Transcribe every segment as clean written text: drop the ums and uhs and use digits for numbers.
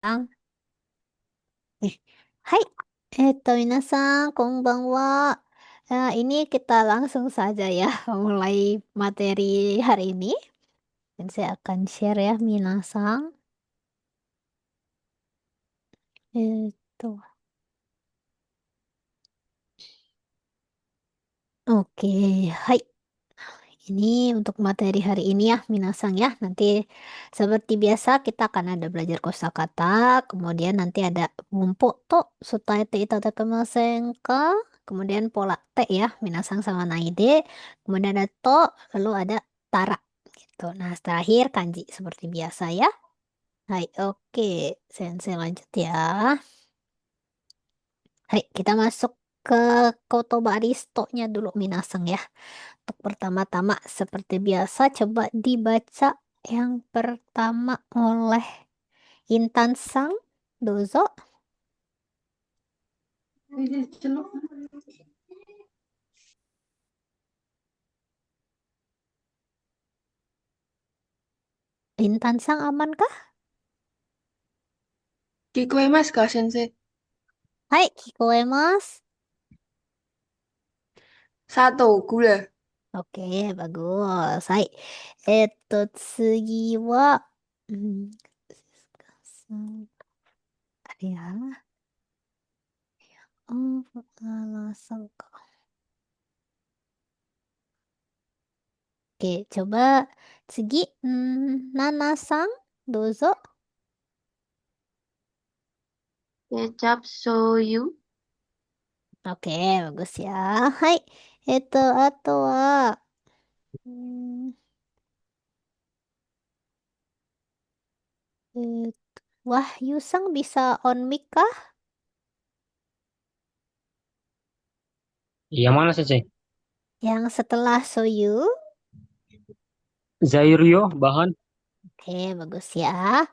あ、eh, Hai, minasan, konbanwa. Nah, ini kita langsung saja ya mulai materi hari ini. Dan saya akan share ya, minasan. Itu. Oke, hai. Ini untuk materi hari ini ya, minasang ya. Nanti seperti biasa kita akan ada belajar kosakata, kemudian nanti ada bumpu to, sutaete itadakimasen ka, kemudian pola T ya, minasang sama naide, kemudian ada to, lalu ada tara gitu. Nah, terakhir kanji seperti biasa ya. Hai, oke. Sensei lanjut ya. Hai, kita masuk ke kotoba aristonya dulu minasang ya. Untuk pertama-tama, seperti biasa, coba dibaca yang pertama oleh Intan Sang. Dozo. Intan Sang aman kah? Kikoemas kah, Sensei? Hai, kikoemas. Satu, gula. Oke, bagus. Hai. Tsugi wa... Hmm, ya. Oh, alasan kok. Oke, coba Tsugi. Nana Sang. Dozo. Kecap soyu. Oke, bagus ya. Hai. Ato wa... Hmm, eh, Wahyu Sang bisa on mic kah? Yang mana sih, Ceng? Yang setelah Soyu. Zairio, bahan. Oke, bagus ya.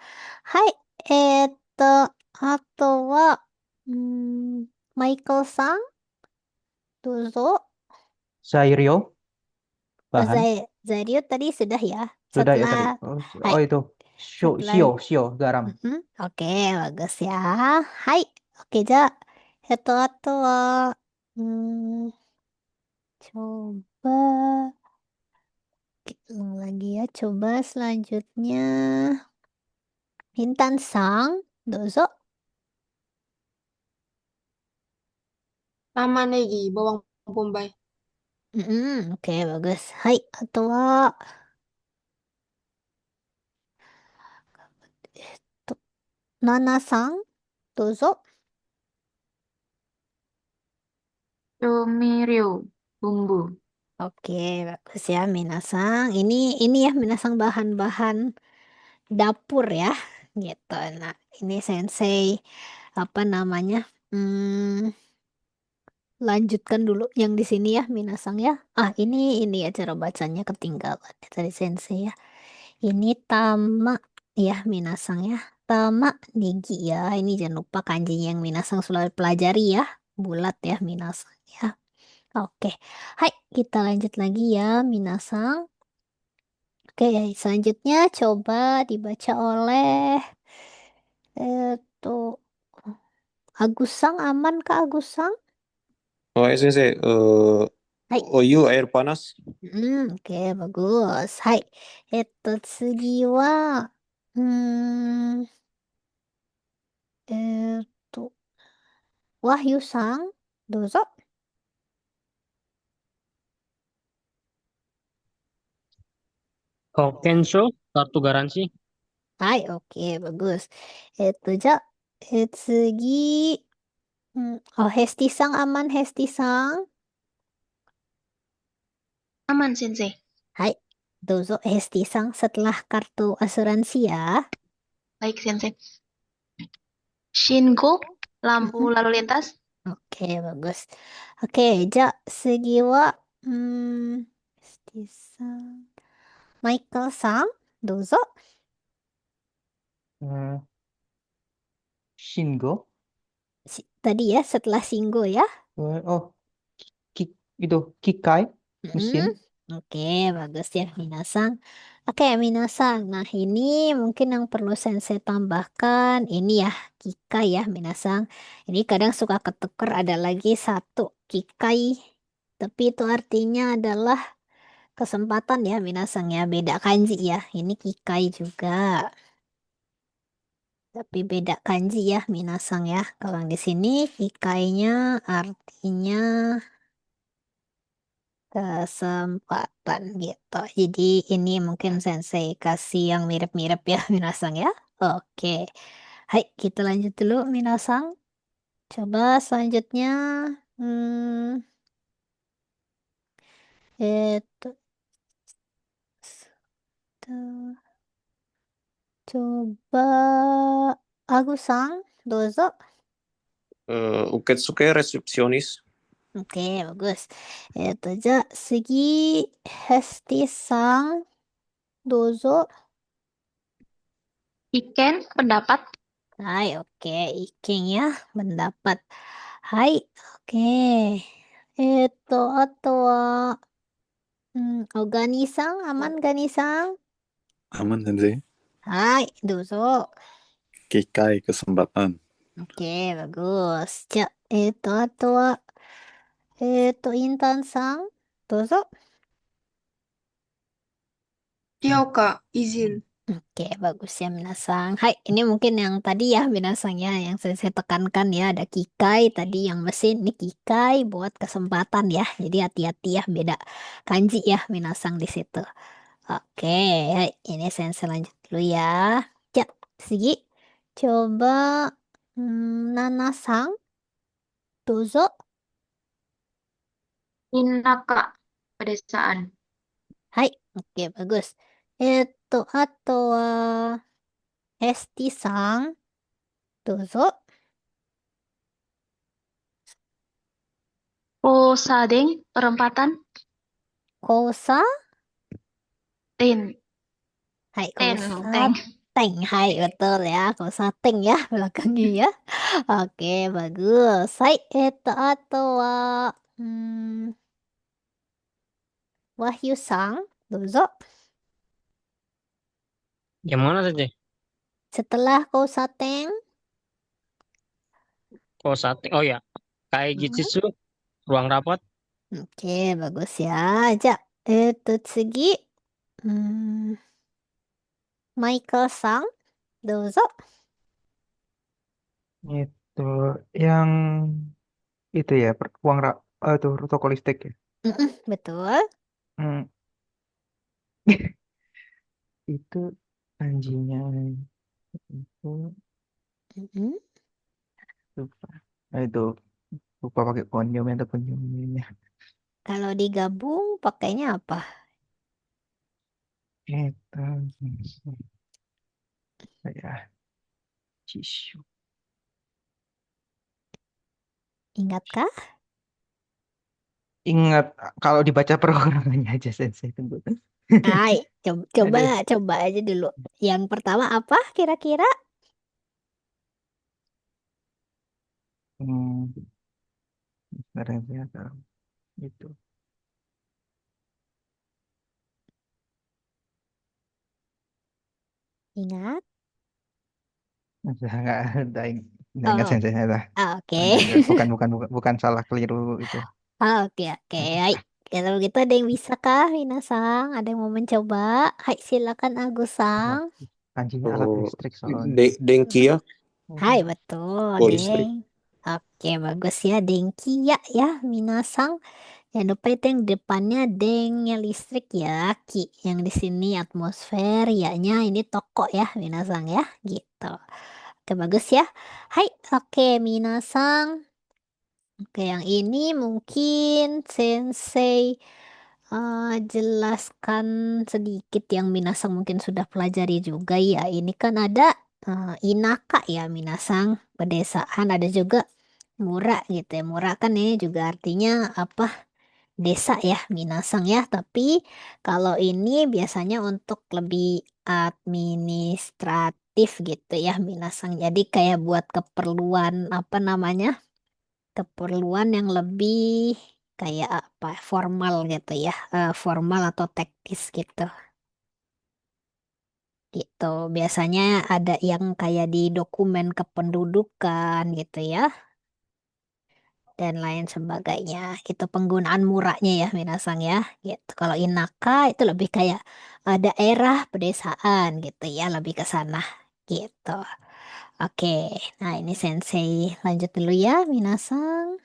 Hai, eto, ato wa, Michael Sang, dozo. Sairio, Oh, bahan. Zairio tadi sudah ya. Sudah ya tadi. Setelah, Oh, hai, oh itu. setelah, Shio, garam. Oke, bagus ya. Hai, oke, ja. Ato wa, hmm, coba. Oke, ulang lagi ya. Coba selanjutnya. Intan Sang, dozo. Tamanegi, bawang bombay. Oke, bagus. Hai, atau to- Nana Sang, dozo. Tomiryo, bumbu. Oke, bagus ya, Minasang. Ini ya, Minasang bahan-bahan dapur ya, gitu. Nah, ini Sensei apa namanya? Hmm, Lanjutkan dulu yang di sini ya, Minasang ya. Ini ya cara bacanya ketinggalan ya tadi Sensei ya. Ini Tama ya, Minasang ya. Tama Nigi ya. Ini jangan lupa kanjinya yang Minasang sudah pelajari ya. Bulat ya, Minasang ya. Oke. Hai, kita lanjut lagi ya, Minasang. Oke, selanjutnya coba dibaca oleh tuh Agusang, aman Kak Agusang? Oh, sensei, Hai. oyu air panas. Oke, bagus. Hai. 次は、えーっと、Wahyu Sang, どうぞ。Kokensho, kartu garansi. Hai, oke, bagus. じゃあ、次、oh, Hesti Sang aman, Hesti Sang. Aman, Sensei. Hai, どうぞ Hesti Sang setelah kartu asuransi ya. Baik, Sensei. Shingo, lampu Mhm. lalu lintas. Oke, bagus. Oke, じゃあ次は、Hesti Sang. Michael Sang, どうぞ。Eh, Shingo. Tadi ya, setelah Singgo ya. Oh, ki, itu Kikai, Mm-mm. mesin. Oke, bagus ya Minasang. Oke, Minasang. Nah, ini mungkin yang perlu Sensei tambahkan. Ini ya, Kikai ya Minasang. Ini kadang suka ketuker ada lagi satu Kikai. Tapi itu artinya adalah kesempatan ya Minasang ya. Beda kanji ya. Ini Kikai juga. Tapi beda kanji ya Minasang ya. Kalau yang di sini Kikainya artinya kesempatan gitu. Jadi ini mungkin Sensei kasih yang mirip-mirip ya Minasang ya. Oke. Hai, kita lanjut dulu Minasang. Coba selanjutnya hmm, itu tuh. Coba Agusang, dozo. Uketsuke resepsionis. Oke, bagus.じゃあ次、Hesti さん、どうぞ。Iken, pendapat. Hai, oke. Iking ya, pendapat. Hai, oke. あとは、ガニさん、アマンガニさん。Aman, Sensei. はい、どうぞ。Kikai, kesempatan. Oke, bagus. じゃあ、あとは、インタンさん、どうぞ。Kyoka, izin. Oke, bagus ya Minasang. Hai, ini mungkin yang tadi ya Minasang ya, yang saya tekankan ya, ada Kikai, tadi yang mesin, ini Kikai buat kesempatan ya. Jadi hati-hati ya, beda kanji ya Minasang di situ. Oke, hai, ini saya lanjut dulu ya. Ya, Sigi, coba Nanasang, dozo. Inaka, pedesaan. Hai, oke, bagus. あとは、Hesti-san, どうぞ。 Kosadeng, perempatan. Kosa, Ten. hai, Ten, kosa teng. teng, hai, betul ya, kosa teng ya, belakangnya ya. Oke, bagus. Hai, Wahyu-sang, dozo. Yang mana saja? Setelah kosa teng, Oh, sate. Oh ya. Kaijitsu, ruang rapat. oke, bagus ya. Ja, 次、Michael-sang, dozo. Itu yang itu ya, itu toko listrik ya. Mm-mm, betul. Hmm, itu kanjinya itu Mm-mm. lupa. Itu lupa pakai konyom atau konyomnya. Kalau digabung pakainya apa? Itu ya, Jisoo. Ingatkah? Ingat kalau dibaca perorangannya aja Sensei tunggu. Hai, coba, Aduh. coba aja dulu. Yang pertama apa kira-kira? Hmm, sebenarnya itu. Ingat? Nggak ingat Oh, Sensei lah. oke. Bukan salah keliru itu. Oke, oke. Hai. Kalau gitu ada yang bisa kah, Minasang? Ada yang mau mencoba? Hai, silakan Wah, Agusang. kanjinya alat listrik soalnya. Denkia, Hai, betul, oh listrik. Deng. Oke, bagus ya, Dengki ya, Minasang. Jangan lupa itu yang depannya dengnya listrik ya, Ki. Yang di sini atmosfer, ya-nya ini toko ya, Minasang ya, gitu. Oke, bagus ya. Hai, oke, Minasang. Oke, yang ini mungkin Sensei jelaskan sedikit yang Minasang mungkin sudah pelajari juga ya. Ini kan ada Inaka ya, Minasang, pedesaan, ada juga Mura gitu ya. Mura kan ini juga artinya apa? Desa ya, Minasang ya. Tapi kalau ini biasanya untuk lebih administratif gitu ya, Minasang. Jadi kayak buat keperluan apa namanya? Keperluan yang lebih kayak apa formal gitu ya, formal atau teknis gitu. Gitu. Biasanya ada yang kayak di dokumen kependudukan gitu ya, dan lain sebagainya. Itu penggunaan murahnya ya, minasang ya. Gitu. Kalau inaka itu lebih kayak daerah pedesaan gitu ya, lebih ke sana gitu. Oke, nah ini Sensei lanjut dulu ya, minasang.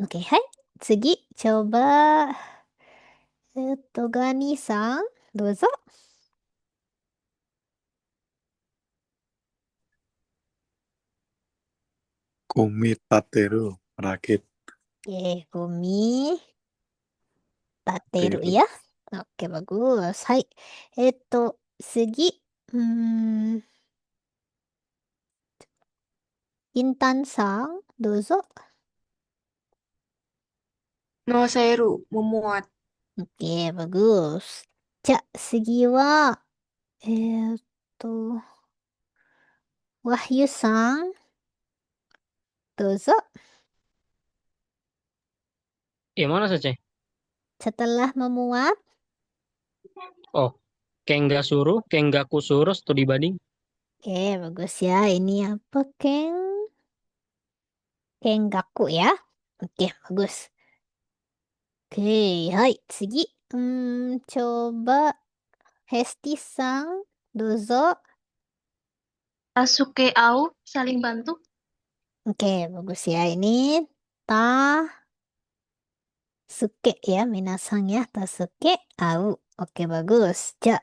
Oke, hai. Segi, coba Togani-san, dozo. Kumitateru, merakit. Oke, Kumi. Tateru Teru. ya. Oke, bagus. Hai. Eto, segi. Hmm, Intan-san, dozo. Noseru, memuat. Oke, bagus. Ja, segi wa, eto, Wahyu-san, dozo. Mana saja? Setelah memuat. Oh, Kenggak Kenggaku suruh studi banding. Oke, bagus ya. Ini apa, Kenggaku ya. Oke, bagus. Oke, hai. Segi. Coba Hesti-san, dozo. Tasuke au, saling bantu. Oke, bagus ya. Ini ta suke ya, minasang ya. Tasuke au. Oke, bagus. Ja,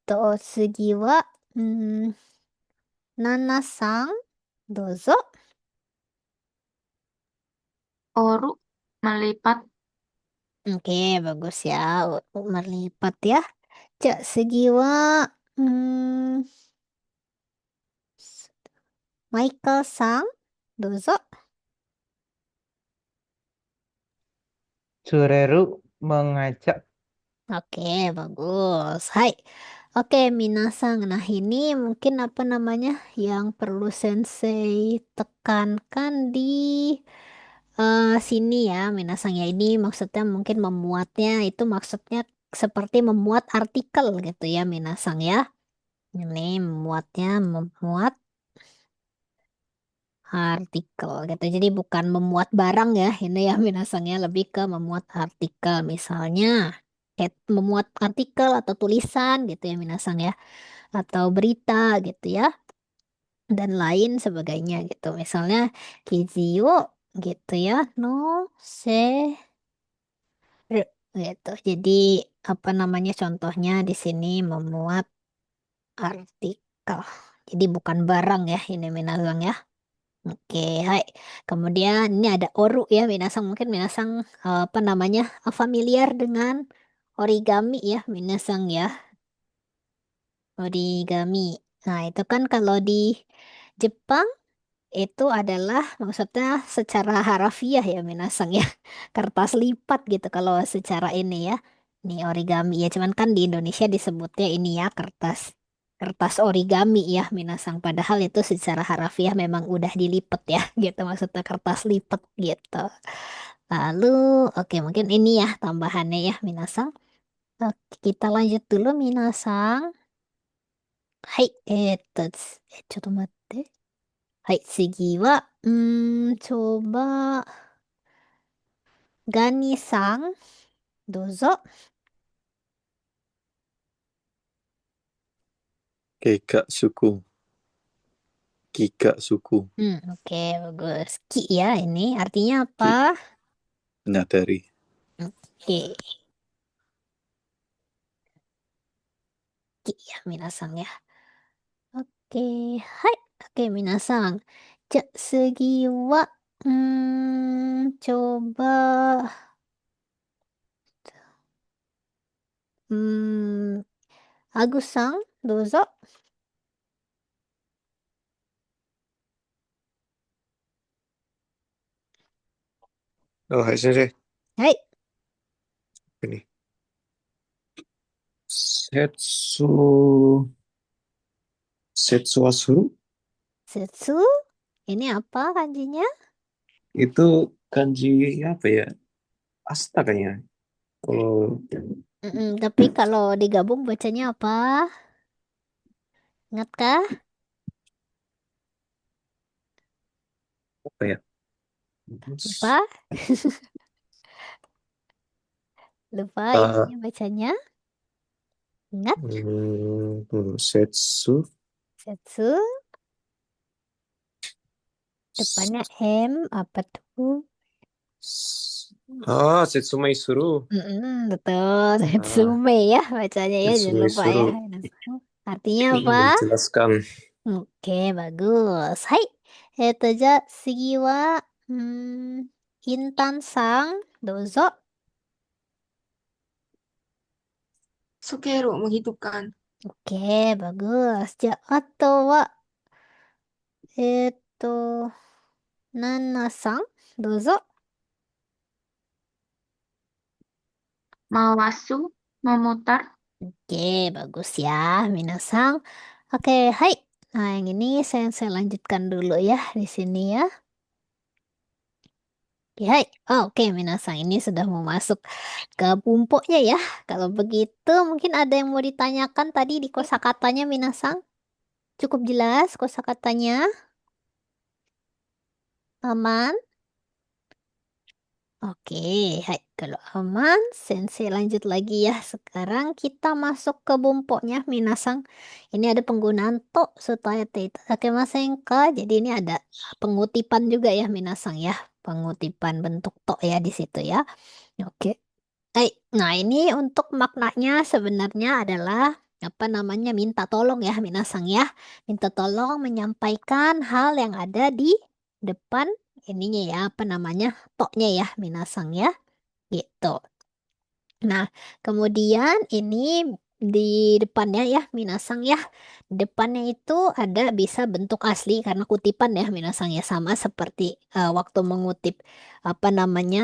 tsugi wa, Nana-san, dozo. Oru, melipat. Oke, bagus ya. Melipat ya. Ja, segi wa, hmm, Michael-san, dozo. Sureru mengajak. Oke, bagus. Hai. Oke, minasang. Nah, ini mungkin apa namanya yang perlu sensei tekankan di sini ya, minasang ya. Ini maksudnya mungkin memuatnya itu maksudnya seperti memuat artikel gitu ya, minasang ya. Ini memuat artikel gitu. Jadi bukan memuat barang ya, ini ya minasangnya lebih ke memuat artikel misalnya. Kayak memuat artikel atau tulisan gitu ya minasang ya, atau berita gitu ya, dan lain sebagainya gitu. Misalnya Kizio gitu ya, no se gitu. Jadi apa namanya contohnya di sini memuat artikel. Jadi bukan barang ya ini minasang ya. Oke, hai. Kemudian ini ada oru ya, minasang mungkin minasang apa namanya familiar dengan origami ya, minasang ya, origami. Nah, itu kan kalau di Jepang itu adalah maksudnya secara harafiah ya, minasang ya, kertas lipat gitu kalau secara ini ya. Ini origami ya, cuman kan di Indonesia disebutnya ini ya kertas kertas origami ya, minasang. Padahal itu secara harafiah memang udah dilipet ya, gitu maksudnya kertas lipat gitu. Lalu, oke mungkin ini ya tambahannya ya, minasang. Oke, kita lanjut dulu, minasang. Hai, cotto matte. Hai,次は、coba Gani-san, dozo. Keika suku. Kika suku. Oke, bagus. Ki ya ini artinya apa? Ki. Menyadari. Oke, ki ya, minasang ya. Oke, hai. Oke, minasang. Ja, segi wa, coba, Agus-san, dozo. Oh, hai sensei. Hai, Ini. Setsu. Setsu wa suru? setsu. Ini apa kanjinya? Itu kanji apa ya? Asta kayaknya. Kalau Tapi kalau digabung bacanya apa? Ingat kah? apa ya? Lupa? Lupa Ah, ininya bacanya? Ingat? Setsu. Setsu. Depannya M. Apa tuh? Setsu Maizuru. Betul. Ah, Setsume ya bacanya ya. Setsu Jangan lupa ya. Maizuru. Artinya apa? Menjelaskan. Oke, bagus. Hai. Sigi wa Intan sang dozo. Sukeru menghidupkan. Oke, bagus. Ato wa eto Nana sang dozo. Mawasu, memutar. Oke, bagus ya, Minasang. Oke, hai. Nah, yang ini saya lanjutkan dulu ya di sini ya. Oke, hai. Oh, oke, Minasang ini sudah mau masuk ke pumpuknya ya. Kalau begitu, mungkin ada yang mau ditanyakan tadi di kosakatanya, Minasang. Cukup jelas kosakatanya. Aman? Oke, hai. Kalau aman, Sensei lanjut lagi ya. Sekarang kita masuk ke bumpoknya, Minasang. Ini ada penggunaan to supaya itadakemasen ka. Jadi ini ada pengutipan juga ya, Minasang ya. Pengutipan bentuk to ya di situ ya. Oke. Hai. Nah, ini untuk maknanya sebenarnya adalah apa namanya minta tolong ya, Minasang ya. Minta tolong menyampaikan hal yang ada di depan ininya ya, apa namanya? Toknya ya, Minasang ya. Gitu. Nah, kemudian ini di depannya ya, Minasang ya. Depannya itu ada bisa bentuk asli karena kutipan ya, Minasang ya. Sama seperti waktu mengutip apa namanya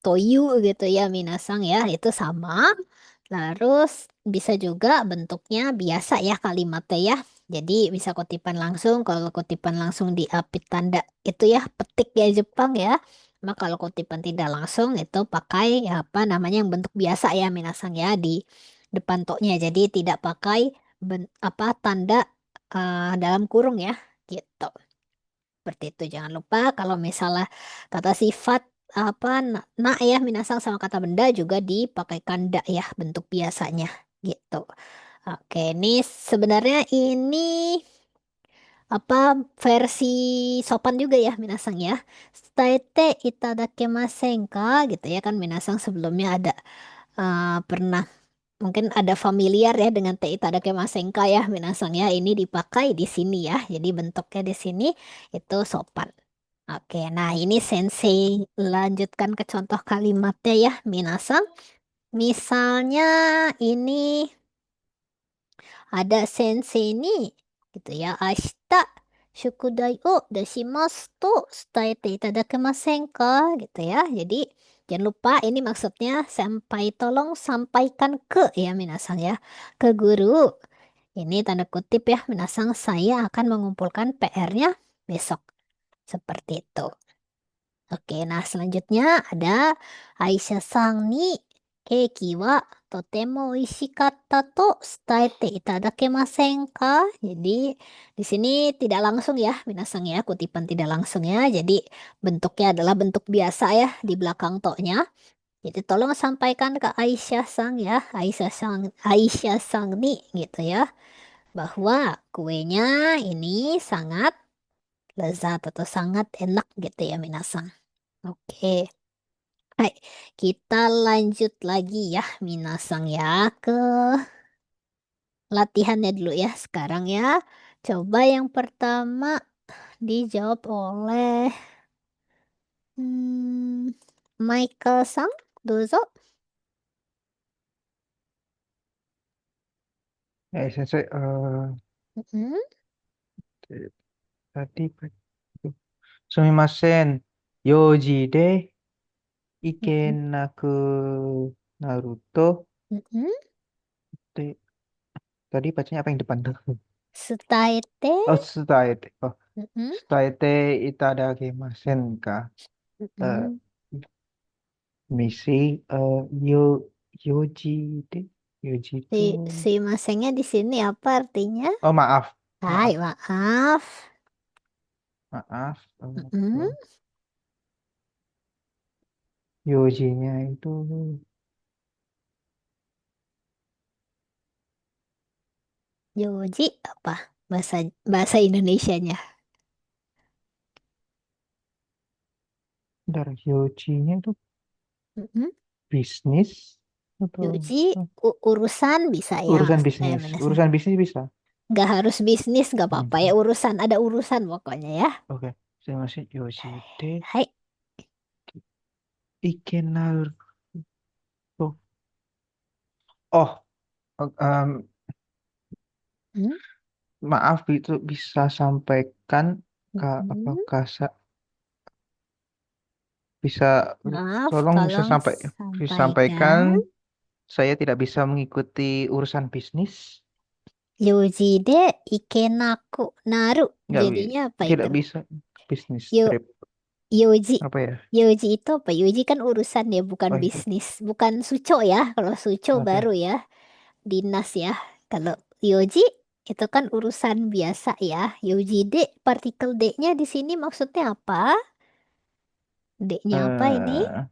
toyu gitu ya, Minasang ya. Itu sama. Terus bisa juga bentuknya biasa ya kalimatnya ya. Jadi bisa kutipan langsung. Kalau kutipan langsung diapit tanda itu ya petik ya Jepang ya. Maka kalau kutipan tidak langsung itu pakai ya, apa namanya yang bentuk biasa ya Minasang ya di depan toknya. Jadi tidak pakai apa tanda dalam kurung ya gitu. Seperti itu. Jangan lupa kalau misalnya kata sifat apa nak ya minasang sama kata benda juga dipakai kanda ya bentuk biasanya gitu. Oke, ini sebenarnya ini apa versi sopan juga ya minasang ya. Staete itadakemasen ka gitu ya kan minasang sebelumnya ada pernah mungkin ada familiar ya dengan te itadakemasen ka ya minasang ya. Ini dipakai di sini ya. Jadi bentuknya di sini itu sopan. Oke, nah ini Sensei lanjutkan ke contoh kalimatnya ya, Minasang. Misalnya ini ada Sensei ini, gitu ya. Ashita shukudai o deshimasu to tsutaete itadakemasen ka? Gitu ya. Jadi jangan lupa ini maksudnya sampai tolong sampaikan ke ya Minasang ya. Ke guru. Ini tanda kutip ya, Minasang saya akan mengumpulkan PR-nya besok. Seperti itu. Oke, nah selanjutnya ada Aisyah sang ni keiki wa totemo oishikatta to tsutaete itadakemasen ka? Jadi di sini tidak langsung ya, minasang ya, kutipan tidak langsung ya. Jadi bentuknya adalah bentuk biasa ya di belakang to-nya. Jadi tolong sampaikan ke Aisyah sang ya, Aisyah sang ni gitu ya, bahwa kuenya ini sangat lezat atau sangat enak gitu ya minasang. Oke. Hai, kita lanjut lagi ya, Minasang ya, ke latihannya dulu ya sekarang ya. Coba yang pertama dijawab oleh Michael Sang, dozo. Sensei, Mm-mm, tadi sumimasen, Yoji de mm-mm, Ikenaku Naruto. mm-mm. Te- Tadi bacanya apa yang depan tuh? Sutaete, Oh, Sutaete. Oh, mm-mm, Sutaete itadakimasen ka? eh, Mm-mm. misi yo Yoji deh. Yoji Si, itu si masengnya di sini apa artinya? oh maaf Hai, maaf maaf. maaf Mm-mm. Yojinya itu Yoji apa? Bahasa bahasa Indonesianya. dari Yojinya itu Mm-mm. bisnis atau Yoji urusan bisa ya urusan maksudnya bisnis Minasa. urusan bisnis bisa. Nggak harus bisnis, nggak apa-apa ya Hmm. urusan. Ada urusan pokoknya ya. Oke, saya masih Yoshide Hai. Ikenaru. Oh, em, Hmm? maaf itu bisa sampaikan ke Mm-mm. apakah bisa Maaf, tolong tolong bisa sampaikan sampaikan. saya tidak bisa mengikuti urusan bisnis. Yoji de ikenaku naru. Nggak Jadinya apa itu? tidak bisa bisnis Yo, trip Yoji. apa ya? Yoji itu apa? Yoji kan urusan ya, bukan Oh itu. bisnis. Bukan suco ya. Kalau suco baru Oke. ya. Dinas ya. Kalau Yoji itu kan urusan biasa ya. Yoji D, partikel D-nya di sini maksudnya apa? D-nya apa ini? Eh,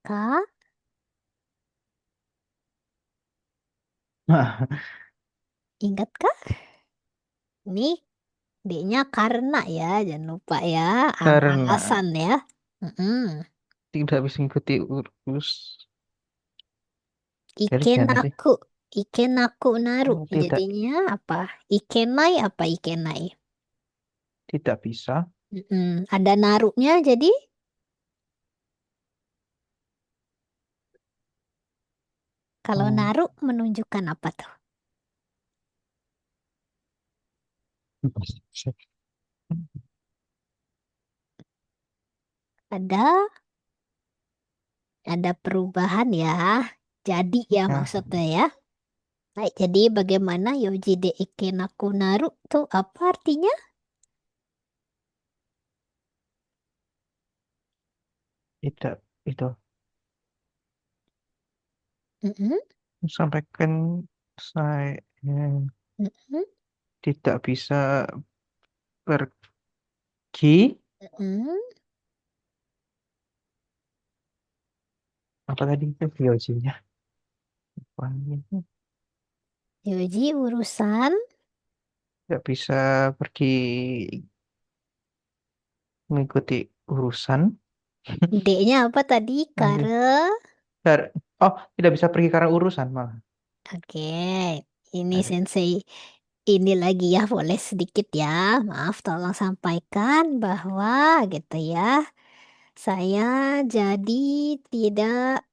Kak, ingat kak? Ini D-nya karena ya, jangan lupa ya. karena Alasan ya. Mm-mm. tidak bisa mengikuti urus jadi gimana sih? Ikenaku. Ikenaku naru. Tidak Jadinya apa? Ikenai apa ikenai? tidak bisa. Mm-mm. Ada narunya jadi kalau Oh, naru menunjukkan apa tuh? Ada perubahan ya. Jadi ya ya maksudnya ya. Baik, jadi bagaimana Yoji de Ikenaku naru tuh apa artinya? tidak itu Mm-mm. sampaikan saya Mm-mm. tidak bisa pergi Mm-mm. apa tadi itu biojinya Yoji urusan tidak bisa pergi mengikuti urusan. D-nya apa tadi? Nanti Kare. oh tidak bisa pergi karena urusan malah. Oke, ini Aduh, Sensei ini lagi ya boleh sedikit ya. Maaf, tolong sampaikan bahwa gitu ya. Saya jadi tidak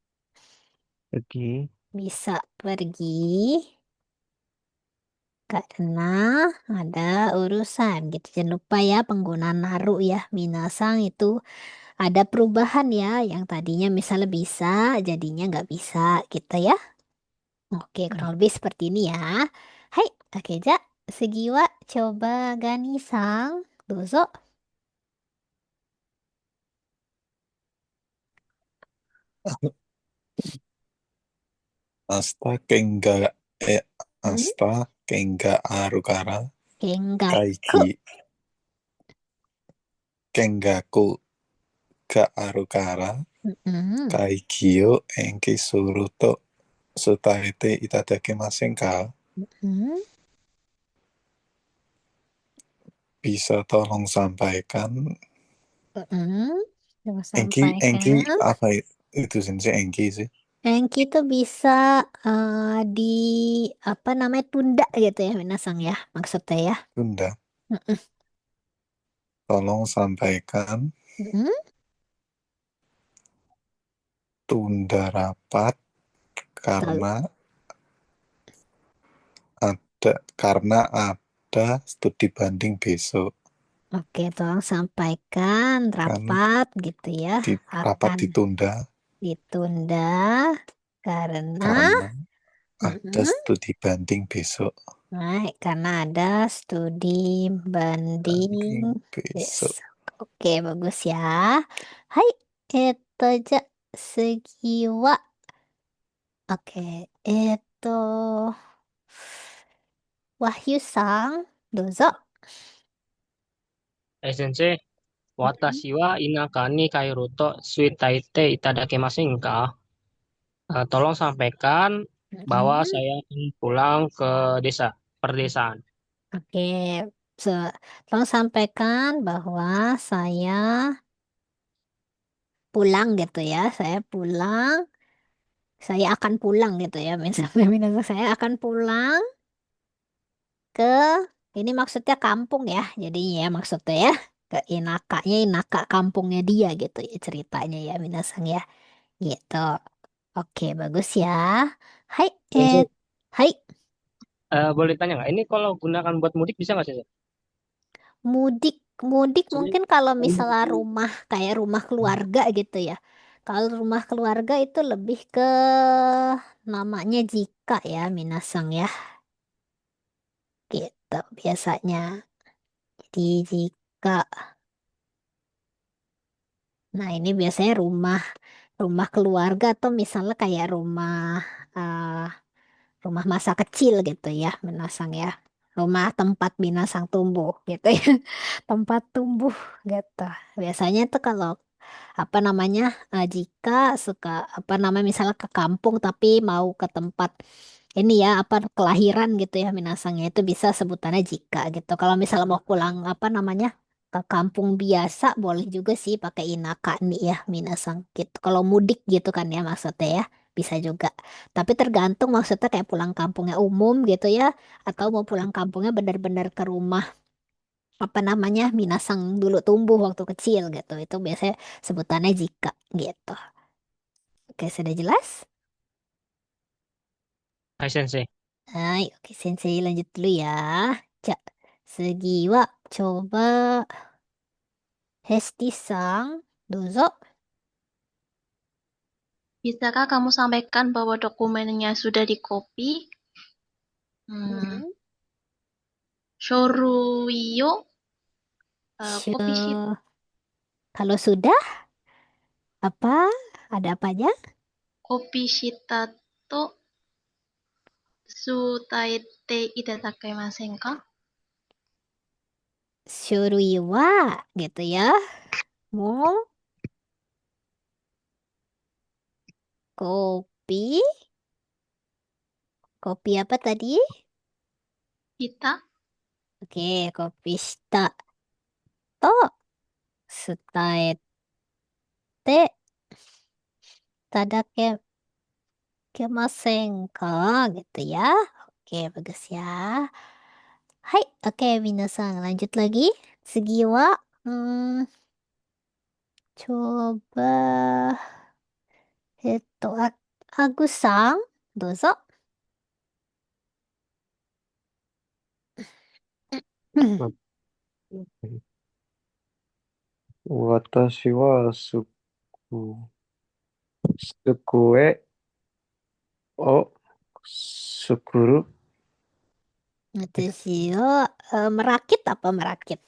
pergi bisa pergi karena ada urusan gitu. Jangan lupa ya penggunaan naru ya. Minasang itu ada perubahan ya. Yang tadinya misalnya bisa, jadinya nggak bisa gitu ya. Oke, kurang lebih seperti ini ya. Hai, oke, Ja. Segiwa, coba Gani-sang. Dozo. Asta Kenga eh Hmm? Asta Kenga Arukara Kengaku. Kaigi Kengaku ga Arukara Mm-mm. Kaigyo Enki Suruto Sutaete Itadakimasen ka. Mm-mm. Bisa tolong sampaikan Mm-mm. Coba Enki sampaikan. apa itu sih Enki sih Enki itu bisa di apa namanya tunda gitu ya, Minasang ya, maksudnya ya. Tunda. Mm-mm. Tolong sampaikan Mm-mm. tunda rapat Tol- karena ada studi banding besok Oke, tolong sampaikan kan rapat gitu ya, di rapat akan ditunda ditunda karena karena ada mm-mm. studi banding besok. Baik, karena ada studi banding Banding besok. besok. Oke, bagus ya. Hai, ja segi wa. Oke, itu Wahyu-sang, dozo. Sensei, watashi wa inaka ni kairu to suitaite itadakimasen ka? Tolong sampaikan bahwa Mm-mm. saya akan pulang ke desa, perdesaan. Oke, tolong sampaikan bahwa saya pulang gitu ya. Saya akan pulang gitu ya. Misalnya saya akan pulang ke, ini maksudnya kampung ya. Jadinya ya maksudnya ya. Ke Inakanya, Inaka kampungnya dia gitu ya ceritanya ya Minasang ya. Gitu. Oke, bagus ya. Hai, Sensei, hai. boleh tanya nggak? Ini kalau gunakan buat mudik bisa nggak, Sensei? Mudik, mudik mungkin kalau misalnya rumah kayak rumah keluarga gitu ya. Kalau rumah keluarga itu lebih ke namanya jika ya, Minasang ya, gitu biasanya. Jadi jika, nah ini biasanya rumah rumah keluarga atau misalnya kayak eh, rumah masa kecil gitu ya, Minasang ya. Rumah tempat binasang tumbuh gitu ya. Tempat tumbuh gitu. Biasanya tuh kalau apa namanya jika suka apa namanya misalnya ke kampung tapi mau ke tempat ini ya apa kelahiran gitu ya minasangnya itu bisa sebutannya jika gitu kalau misalnya mau pulang apa namanya ke kampung biasa boleh juga sih pakai inaka nih ya minasang gitu kalau mudik gitu kan ya maksudnya ya bisa juga tapi tergantung maksudnya kayak pulang kampungnya umum gitu ya atau mau pulang kampungnya benar-benar ke rumah apa namanya minasang dulu tumbuh waktu kecil gitu itu biasanya sebutannya jika gitu. Oke, sudah jelas? Hai, Sensei. Hai, oke sensei lanjut dulu ya. Cak, Segiwa, coba Hesti-sang, dozo. Bisakah kamu sampaikan bahwa dokumennya sudah di-copy? Hmm. Shoruyo, copy sheet, Kalau sudah, apa? Ada apanya? copy sheet to sutaite itadakimasen ka? Shurui wa, gitu ya. Mau kopi? Kopi apa tadi? Kita, Oke, kopi shita. To, sutaete, tadake kemasen ka, gitu ya. Oke, bagus ya. Hai, oke, minasan. Lanjut lagi. Segi wa, hmm, coba, Agus-sang, dozo. Watashi wa sukue o sukuru. Watashi wo, merakit apa merakit?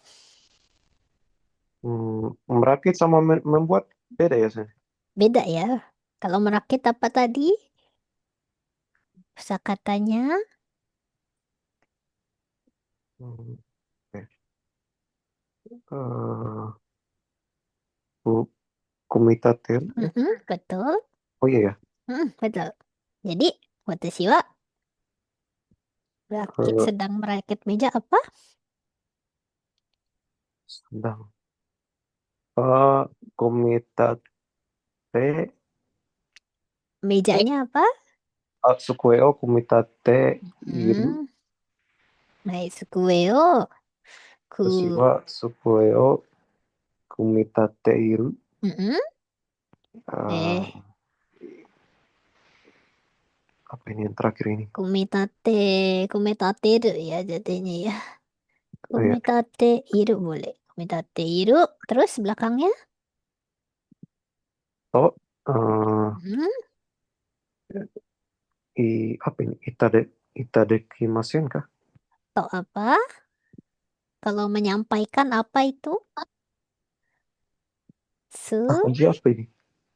Merakit sama membuat beda ya, Sen? Beda ya. Kalau merakit apa tadi? Kosakatanya. Hmm, oke. Eh, ku- kumitatir. Betul. Oh iya ya. Betul. Jadi, watashi wa Eh, sedang merakit meja apa? sedang. Kumitate Mejanya apa? sukue o kumitate iru. Hmm, baik, sukueo. Ku, Watashi wa sukue o kumitate iru. Mm-mm. Eh, Eh, apa ini yang terakhir ini? kumitate, kumitateru ya jadinya ya. Oh ya. Kumitate iru boleh. Kumitate iru, terus belakangnya? Oh, eh, Hmm, apa ini? Itadekimasen kah? atau apa? Kalau menyampaikan apa itu? Su, Kunci apa ini?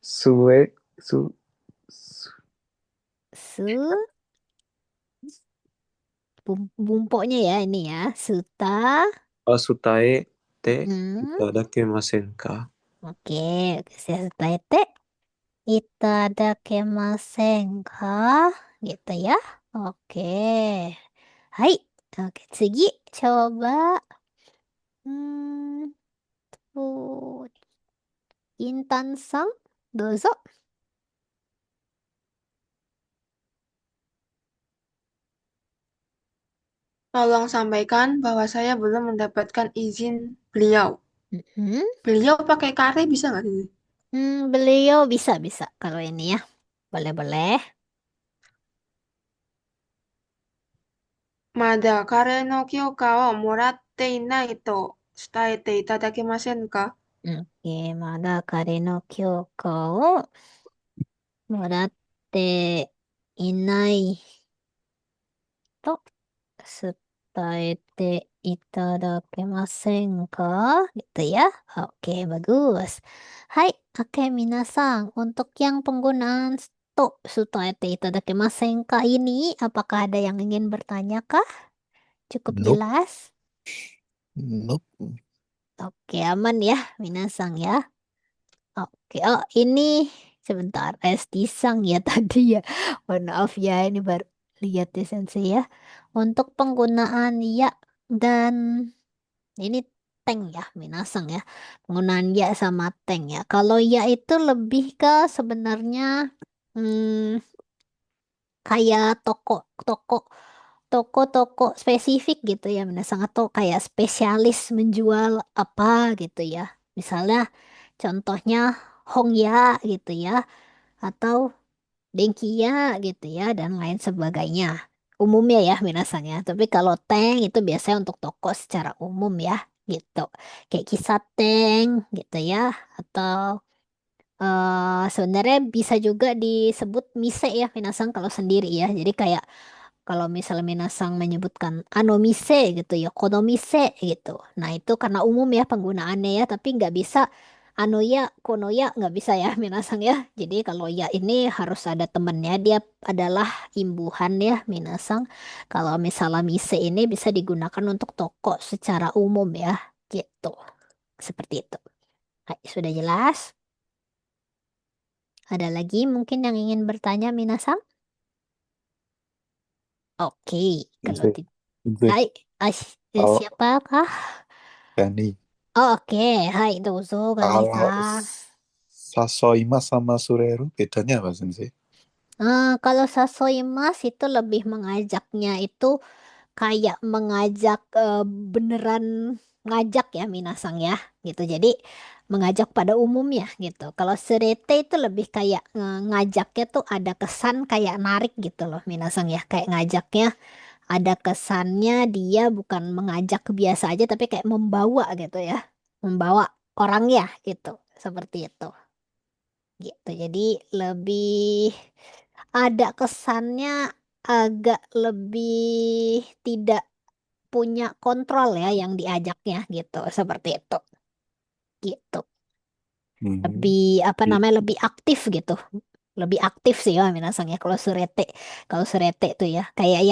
Sue, su, su, su, bumpoknya ya ini ya. Suta. Asutae te Mm-mm. itadakemasen ka? Oke, oke, saya suta itadakimasen ka? Gitu ya. Oke. Hai. Oke, Tsugi. Coba. Hmm, tuh. Intan-san. Dozo. Tolong sampaikan bahwa saya belum mendapatkan izin beliau. Mm-mm. Beliau pakai kare bisa nggak sih? Beliau bisa kalau ini ya. Boleh-boleh. Mada kare no kyoka wo moratte inai to tsutaete itadakimasen ka? Oke, mada kare no kyouka o moratte inai to 伝えていただけませんか? Gitu ya. Oke, bagus. Hai, oke, minasan. Untuk yang penggunaan to 伝えていただけませんか ini, apakah ada yang ingin bertanya kah? Cukup Nope. jelas? Nope. Oke, aman ya, minasan ya. Oke, oh ini sebentar. Sang ya tadi ya. Mohon maaf ya, ini baru lihat ya Sensei ya. Untuk penggunaan ya dan ini tank ya, minasang ya. Penggunaan ya sama tank ya. Kalau ya itu lebih ke sebenarnya hmm, kayak toko-toko toko-toko spesifik gitu ya, minasang atau kayak spesialis menjual apa gitu ya. Misalnya contohnya Hongya gitu ya, atau Dengkiya gitu ya, dan lain sebagainya. Umumnya ya minasanya. Tapi kalau tank itu biasanya untuk toko secara umum ya gitu. Kayak kisah tank gitu ya. Atau sebenarnya bisa juga disebut mise ya minasang kalau sendiri ya. Jadi kayak kalau misalnya Minasang menyebutkan anomise gitu ya, konomise gitu. Nah itu karena umum ya penggunaannya ya, tapi nggak bisa anoya, konoya nggak bisa ya Minasang ya. Jadi kalau ya ini harus ada temennya, dia adalah imbuhan ya Minasang. Kalau misalnya mise ini bisa digunakan untuk toko secara umum ya, gitu. Seperti itu. Hai, sudah jelas? Ada lagi mungkin yang ingin bertanya Minasang? Oke, kalau Sensei. tidak. Sensei. Hai, Kalau siapakah? Gani. Oh, oke, hai, dozo, Kalau Gani-san. Sasoima sama Sureru bedanya apa Sensei? Kalau Sasoi Mas itu lebih mengajaknya itu kayak mengajak beneran ngajak ya Minasang ya gitu. Jadi mengajak pada umumnya gitu. Kalau Serete itu lebih kayak ngajaknya tuh ada kesan kayak narik gitu loh Minasang ya. Kayak ngajaknya ada kesannya dia bukan mengajak biasa aja tapi kayak membawa gitu ya. Membawa orangnya gitu. Seperti itu. Gitu. Jadi lebih ada kesannya agak lebih tidak punya kontrol ya yang diajaknya gitu. Seperti itu. Gitu. Hmm. Lebih apa Iya. namanya lebih aktif gitu. Lebih aktif sih ya minasang ya kalau surete tuh ya kayak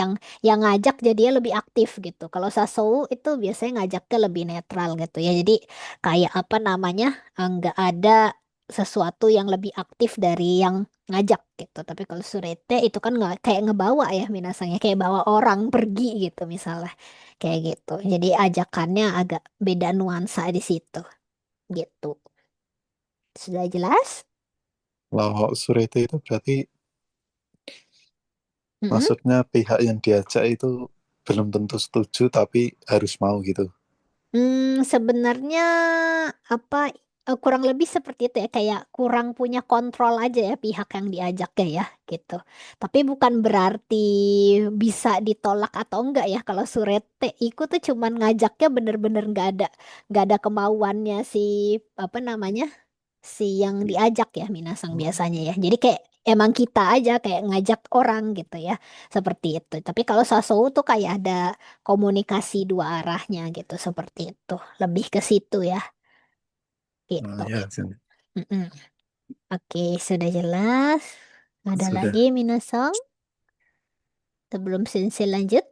yang ngajak jadinya lebih aktif gitu. Kalau sasou itu biasanya ngajaknya lebih netral gitu ya, jadi kayak apa namanya nggak ada sesuatu yang lebih aktif dari yang ngajak gitu. Tapi kalau surete itu kan nggak kayak ngebawa ya minasangnya kayak bawa orang pergi gitu misalnya kayak gitu, jadi ajakannya agak beda nuansa di situ gitu. Sudah jelas? Kalau Surete itu berarti Mm-mm. maksudnya pihak yang diajak itu belum tentu setuju tapi harus mau gitu. Sebenarnya apa kurang lebih seperti itu ya kayak kurang punya kontrol aja ya pihak yang diajaknya ya gitu. Tapi bukan berarti bisa ditolak atau enggak ya kalau Surete ikut tuh cuman ngajaknya bener-bener nggak ada kemauannya si apa namanya si yang diajak ya Minasang biasanya ya. Jadi kayak emang kita aja kayak ngajak orang gitu ya. Seperti itu. Tapi kalau Sasou tuh kayak ada komunikasi dua arahnya gitu seperti itu. Lebih ke situ ya Nah, gitu. ya, Sen. Mm-mm. Oke, sudah jelas. Ada Sudah. lagi minasang? Sebelum Sensei lanjut?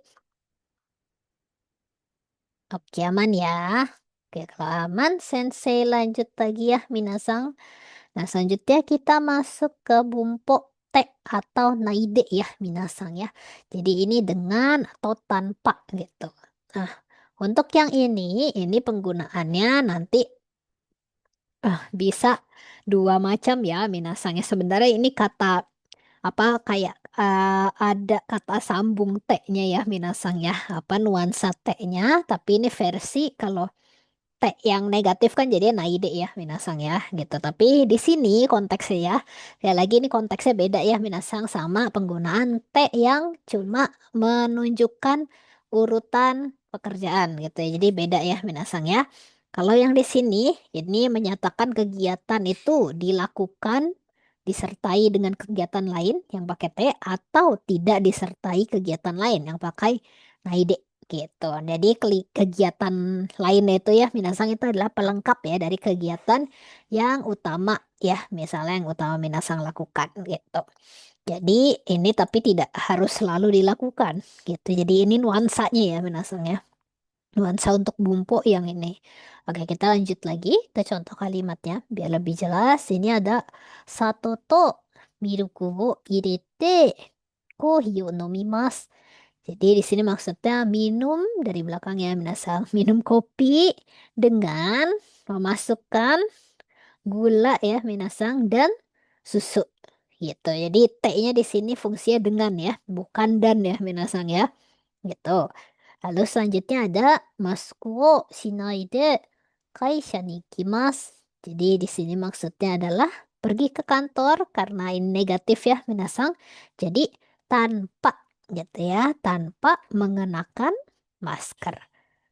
Oke, aman ya. Oke, kalau aman, Sensei lanjut lagi ya, minasang. Nah, selanjutnya kita masuk ke bumpo te atau naide ya, minasang ya. Jadi ini dengan atau tanpa gitu. Nah, untuk yang ini penggunaannya nanti bisa dua macam ya, minasangnya. Sebenarnya ini kata apa kayak ada kata sambung te-nya ya, minasang ya. Apa nuansa te-nya, tapi ini versi kalau T yang negatif kan jadi naide ya minasang ya gitu. Tapi di sini konteksnya ya lagi ini konteksnya beda ya minasang sama penggunaan T yang cuma menunjukkan urutan pekerjaan gitu ya. Jadi beda ya minasang ya. Kalau yang di sini ini menyatakan kegiatan itu dilakukan disertai dengan kegiatan lain yang pakai T atau tidak disertai kegiatan lain yang pakai naide gitu. Jadi kegiatan lainnya itu ya, minasang itu adalah pelengkap ya dari kegiatan yang utama ya, misalnya yang utama minasang lakukan gitu. Jadi ini tapi tidak harus selalu dilakukan gitu. Jadi ini nuansanya ya minasang ya. Nuansa untuk bumpo yang ini. Oke, kita lanjut lagi ke contoh kalimatnya biar lebih jelas. Ini ada sato to miruku wo irete kohi o nomimasu. Jadi di sini maksudnya minum dari belakangnya minasang minum kopi dengan memasukkan gula ya minasang dan susu gitu. Jadi T-nya di sini fungsinya dengan ya, bukan dan ya minasang ya. Gitu. Lalu selanjutnya ada masuko shinai de kaisha ni ikimasu. Jadi di sini maksudnya adalah pergi ke kantor karena ini negatif ya minasang. Jadi tanpa gitu ya, tanpa mengenakan masker.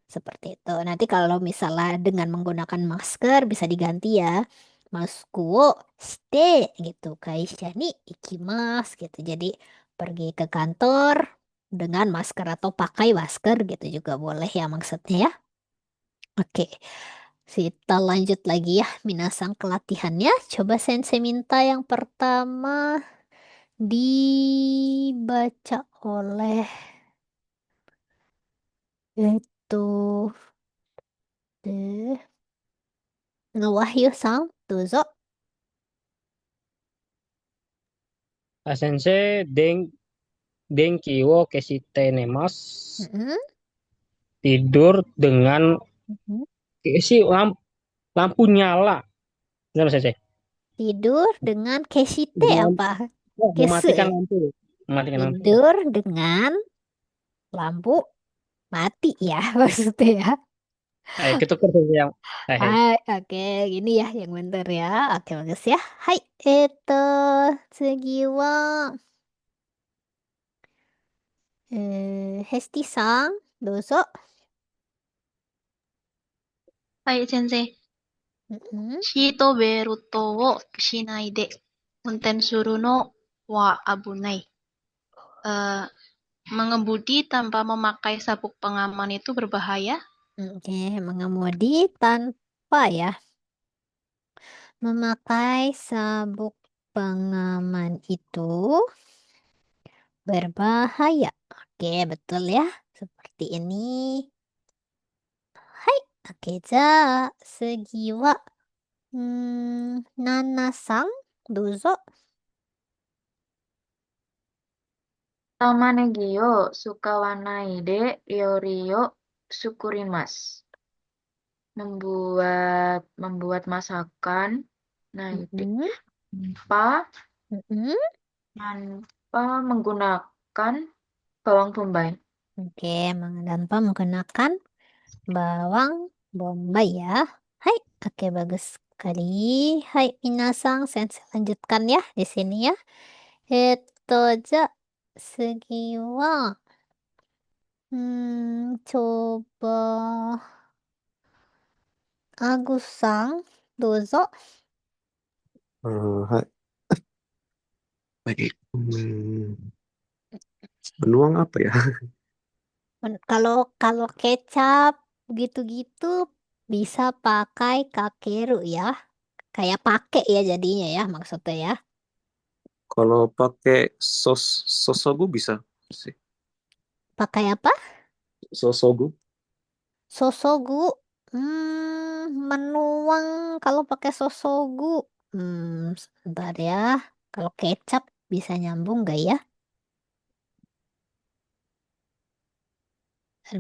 Seperti itu. Nanti kalau misalnya dengan menggunakan masker bisa diganti ya. Masuko shite gitu. Kaisha ni ikimasu gitu. Jadi pergi ke kantor dengan masker atau pakai masker gitu juga boleh ya maksudnya ya. Oke, kita lanjut lagi ya minasang ke latihannya. Coba Sensei minta yang pertama dibaca oleh itu deh Wahyu-san, dozo. Sensei, denki wo keshite nemasu. Mm-mm, Tidur dengan mm-mm. lampu nyala. Benar, Sensei? Tidur dengan keshite Dengan apa? Kesu mematikan ya? lampu. Mematikan lampu. Tidur dengan lampu mati ya maksudnya ya. Ayo kita kursus yang Hai, oke, gini ya yang bener ya. Oke, bagus ya. Hai, tsugi wa Hesti-san, dozo. はい、先生。 Mm-mm. シートベルトをしないで運転するのは危ない。Eh, mengemudi tanpa memakai sabuk pengaman itu berbahaya. Oke, mengemudi tanpa ya memakai sabuk pengaman itu berbahaya. Oke, betul ya. Seperti ini. Hai. Oke, segi wa Nana-san, dozo. 玉ねぎを使わないで料理を作ります。membuat masakan Mm-mm, tanpa mm-mm. menggunakan bawang bombay. Oke, tanpa menggunakan bawang bombay ya. Hai, oke bagus sekali. Hai, minasang, sensei lanjutkan ya di sini ya. Ja, segi wa, coba Agus-san, dozo. Hai. Baik. Benuang apa ya? Kalau kalau kecap gitu-gitu bisa pakai kakeru ya. Kayak pakai ya jadinya ya maksudnya ya. Kalau pakai sosogu bisa sih. Pakai apa? Sosogu. Sosogu. Menuang kalau pakai sosogu. Sebentar ya. Kalau kecap bisa nyambung gak ya?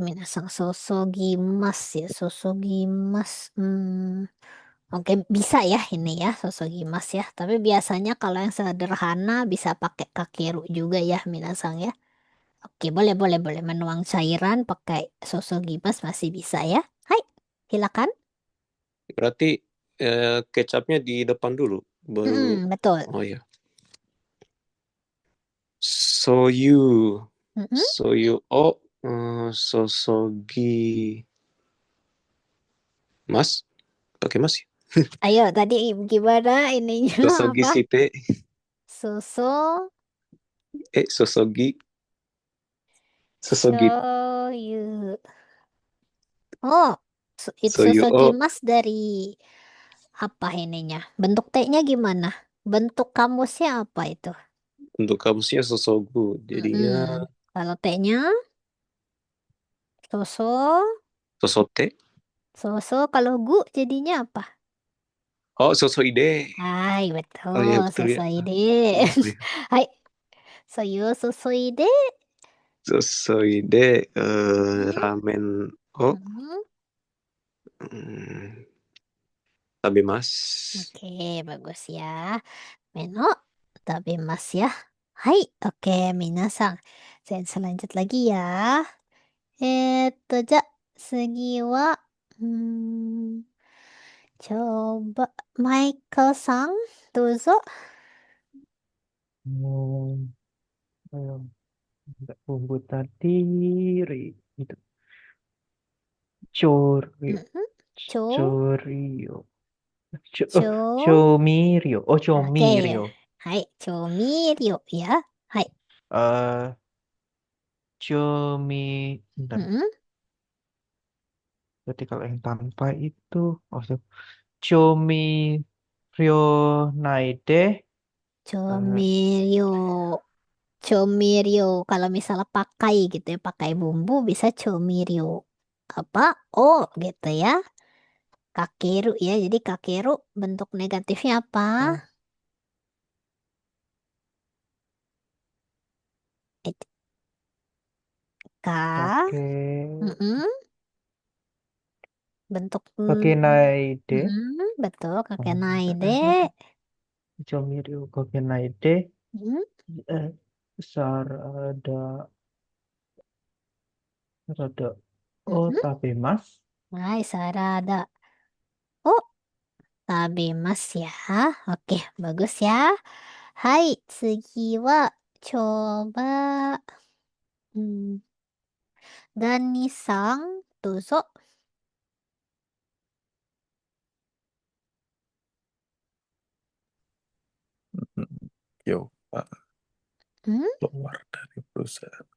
Minasang sosogimas ya, sosogimas. Oke, bisa ya ini ya, sosogimas ya. Tapi biasanya kalau yang sederhana bisa pakai kakeru juga ya, minasang ya. Oke, boleh, boleh, boleh. Menuang cairan pakai sosogimas masih bisa ya. Hai, silakan. Berarti kecapnya di depan dulu, baru. Betul. Oh ya. Soyu. Mm-mm. Soyu sosogi mas. Pakai mas ya? Ayo, tadi gimana ininya Sosogi apa? site. Soso, Sosogi. Sosogi. shoyu. Oh, itu Soyu sosogimas dari apa ininya? Bentuk T-nya gimana? Bentuk kamusnya apa itu? untuk kamusnya sosogu. Jadinya Kalau T-nya soso, sosote. soso. Kalau gu jadinya apa? Oh, sosoide. Hai, Oh betul, ya betul ya. sosoide. Oh, ya. Hai, soyo sosoide. Sosoide Hmm, ramen hmm. hmm, tabe mas. Oke, bagus ya. Meno, tapi mas ya. Hai, oke, minasang. Saya selanjut lagi ya. Ja, segi wa. Hmm, coba Michael Sang, dozo. Oh, ayo. Nggak bumbu tadi. Itu. Corio. Mhm. Cho, Corio. cho. Comirio. Oh, Oke, comirio. hai, comirio ya. Hai. Eh, Bentar. Mhm. Berarti kalau yang tanpa itu, oh, comirio naide. eh, Comirio. Comirio. Kalau misalnya pakai gitu ya, pakai bumbu bisa comirio. Apa? Oh, gitu ya. Kakeru ya. Jadi kakeru bentuk negatifnya apa? oh, It- Ka. kakek Mm-mm. Bentuk kakek naide. betul kakek Oh, naide. comirio kakek naide. Mm, Eh, sarada sarada. Oh, mm-mm. tapi mas. Hai, sarada. Oh, tabe mas ya. Oke, bagus ya. Hai, tsugi wa coba hmm, Dani-san, dozo. Yo, Hmm? keluar dari perusahaan.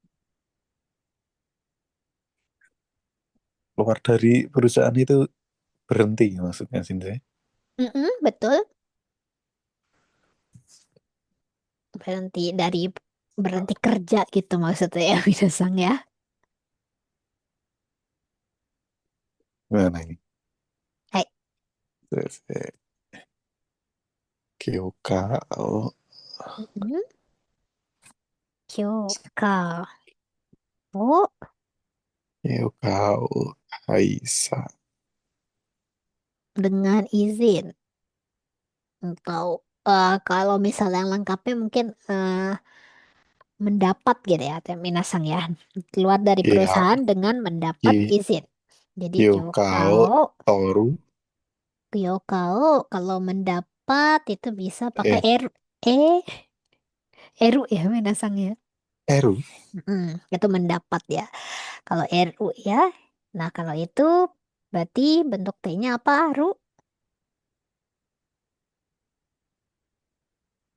Keluar dari perusahaan itu berhenti maksudnya Sinte. Betul. Berhenti kerja gitu maksudnya ya, Minasang ya. Gimana ini? Hai, Kyoka, oh, mm, Kyoka. Oh, Kyoka, oh, Haisa. dengan izin. Atau kalau misalnya yang lengkapnya mungkin mendapat gitu ya, Teh Minasang ya. Keluar dari Kia, perusahaan dengan mendapat Ki, izin. Jadi Kyokao, Kyokao, Toru, Kyokao kalau mendapat itu bisa pakai eh, eru ya Minasang ya. Eru, Itu mendapat ya. Kalau RU ya. Nah, kalau itu berarti bentuk T-nya apa, Ru?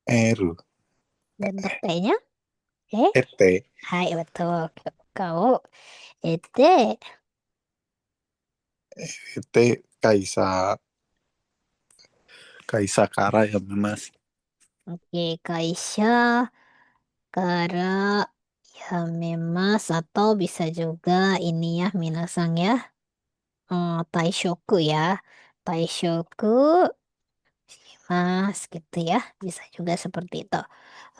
Eru, Bentuk T-nya? Eh? ET, Hai, betul. Kau itu ET, Kaisa, Kaisa Kara ya Mas. Oke, Kaisha, Kara, ya Memas, atau bisa juga ini ya, Minasang ya. Taishoku ya. Taishoku, Mas, gitu ya. Bisa juga seperti itu.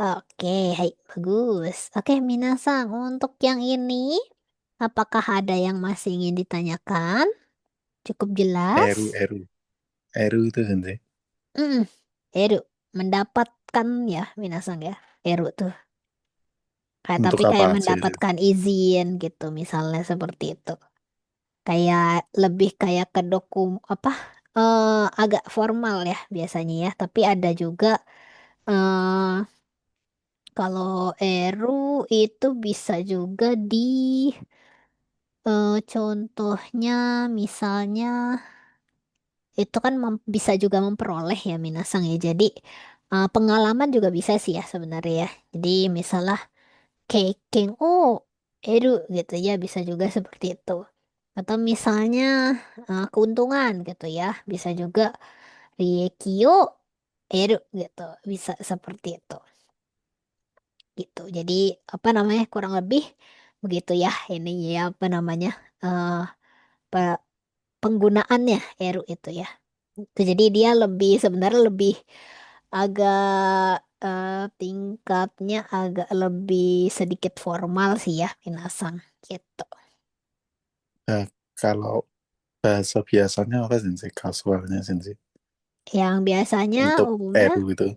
Oke, hai, bagus. Oke, Minasang, untuk yang ini, apakah ada yang masih ingin ditanyakan? Cukup jelas? Eru, Eru. Eru itu sensei. Hmm, Eru, mendapatkan ya, Minasang ya. Eru tuh. Kayak Untuk tapi apa kayak aja itu? mendapatkan izin gitu, misalnya seperti itu. Kayak lebih kayak ke apa? Agak formal ya biasanya ya. Tapi ada juga eh kalau Eru itu bisa juga contohnya misalnya itu kan bisa juga memperoleh ya Minasang ya. Jadi pengalaman juga bisa sih ya sebenarnya ya. Jadi misalnya keiking oh Eru gitu ya bisa juga seperti itu. Atau misalnya keuntungan gitu ya. Bisa juga Riekio Eru gitu. Bisa seperti itu. Gitu. Jadi apa namanya kurang lebih begitu ya ini ya apa namanya eh, pe- penggunaannya Eru itu ya. Itu jadi dia lebih sebenarnya lebih agak tingkatnya agak lebih sedikit formal sih ya Minasang gitu. Nah, kalau bahasa biasanya apa sensei? Kasualnya sensei. Yang biasanya Untuk umumnya Eru itu.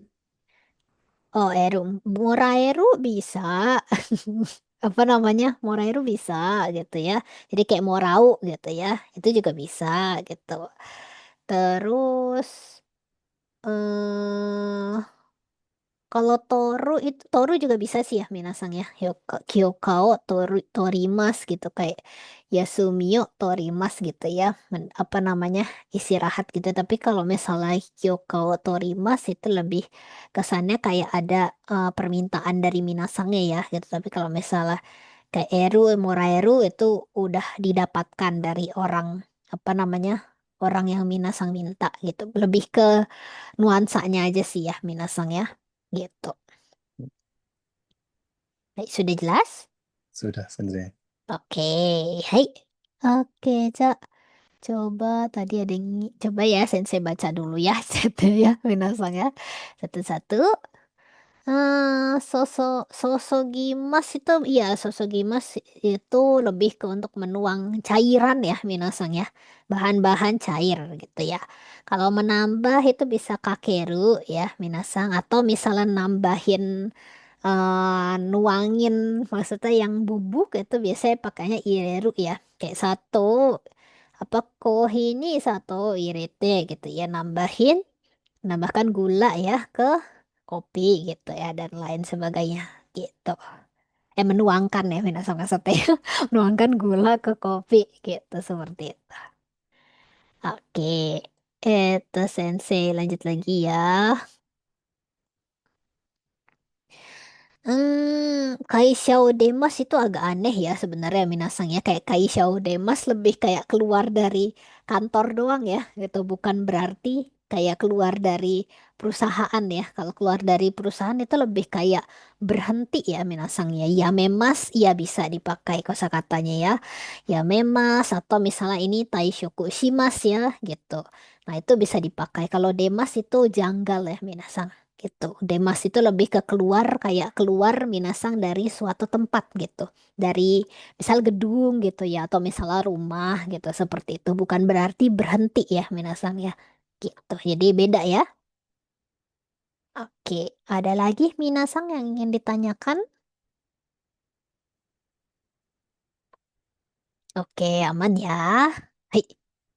oh Eru, Moraeru bisa apa namanya Moraeru bisa gitu ya. Jadi kayak Morau gitu ya. Itu juga bisa gitu. Terus eh kalau Toru juga bisa sih ya Minasang ya. Kyokao Torimas gitu kayak Yasumio Torimas gitu ya. Apa namanya? Istirahat gitu. Tapi kalau misalnya Kyokao Torimas itu lebih kesannya kayak ada permintaan dari Minasangnya ya gitu. Tapi kalau misalnya kayak Moraeru itu udah didapatkan dari orang apa namanya? Orang yang Minasang minta gitu. Lebih ke nuansanya aja sih ya Minasang ya. Gitu. Baik, sudah jelas? Sudah sensei. Oke, hai. Oke, Cak. Coba tadi ada yang coba ya Sensei baca dulu ya satu ya Minasang ya. Satu-satu. Sosogimas itu iya Sosogimas itu lebih ke untuk menuang cairan ya Minasang ya. Bahan-bahan cair gitu ya. Kalau menambah itu bisa kakeru ya Minasang atau misalnya nambahin nuangin maksudnya yang bubuk itu biasanya pakainya ireru ya kayak satu apa ini satu irete gitu ya nambahkan gula ya ke kopi gitu ya dan lain sebagainya gitu menuangkan ya minasang maksudnya menuangkan gula ke kopi gitu seperti itu oke itu sensei lanjut lagi ya. Kaisha Demas itu agak aneh ya sebenarnya Minasang ya. Kayak Kaisha Demas lebih kayak keluar dari kantor doang ya gitu. Bukan berarti kayak keluar dari perusahaan ya. Kalau keluar dari perusahaan itu lebih kayak berhenti ya Minasang ya. Ya memas ya bisa dipakai kosakatanya ya. Ya memas atau misalnya ini Taishoku Shimas ya gitu. Nah itu bisa dipakai. Kalau Demas itu janggal ya Minasang gitu. Demas itu lebih ke keluar kayak keluar Minasang dari suatu tempat gitu. Dari misal gedung gitu ya atau misalnya rumah gitu seperti itu. Bukan berarti berhenti ya Minasang ya. Gitu. Jadi beda ya. Oke, ada lagi Minasang yang ingin ditanyakan? Oke, aman ya. Hai.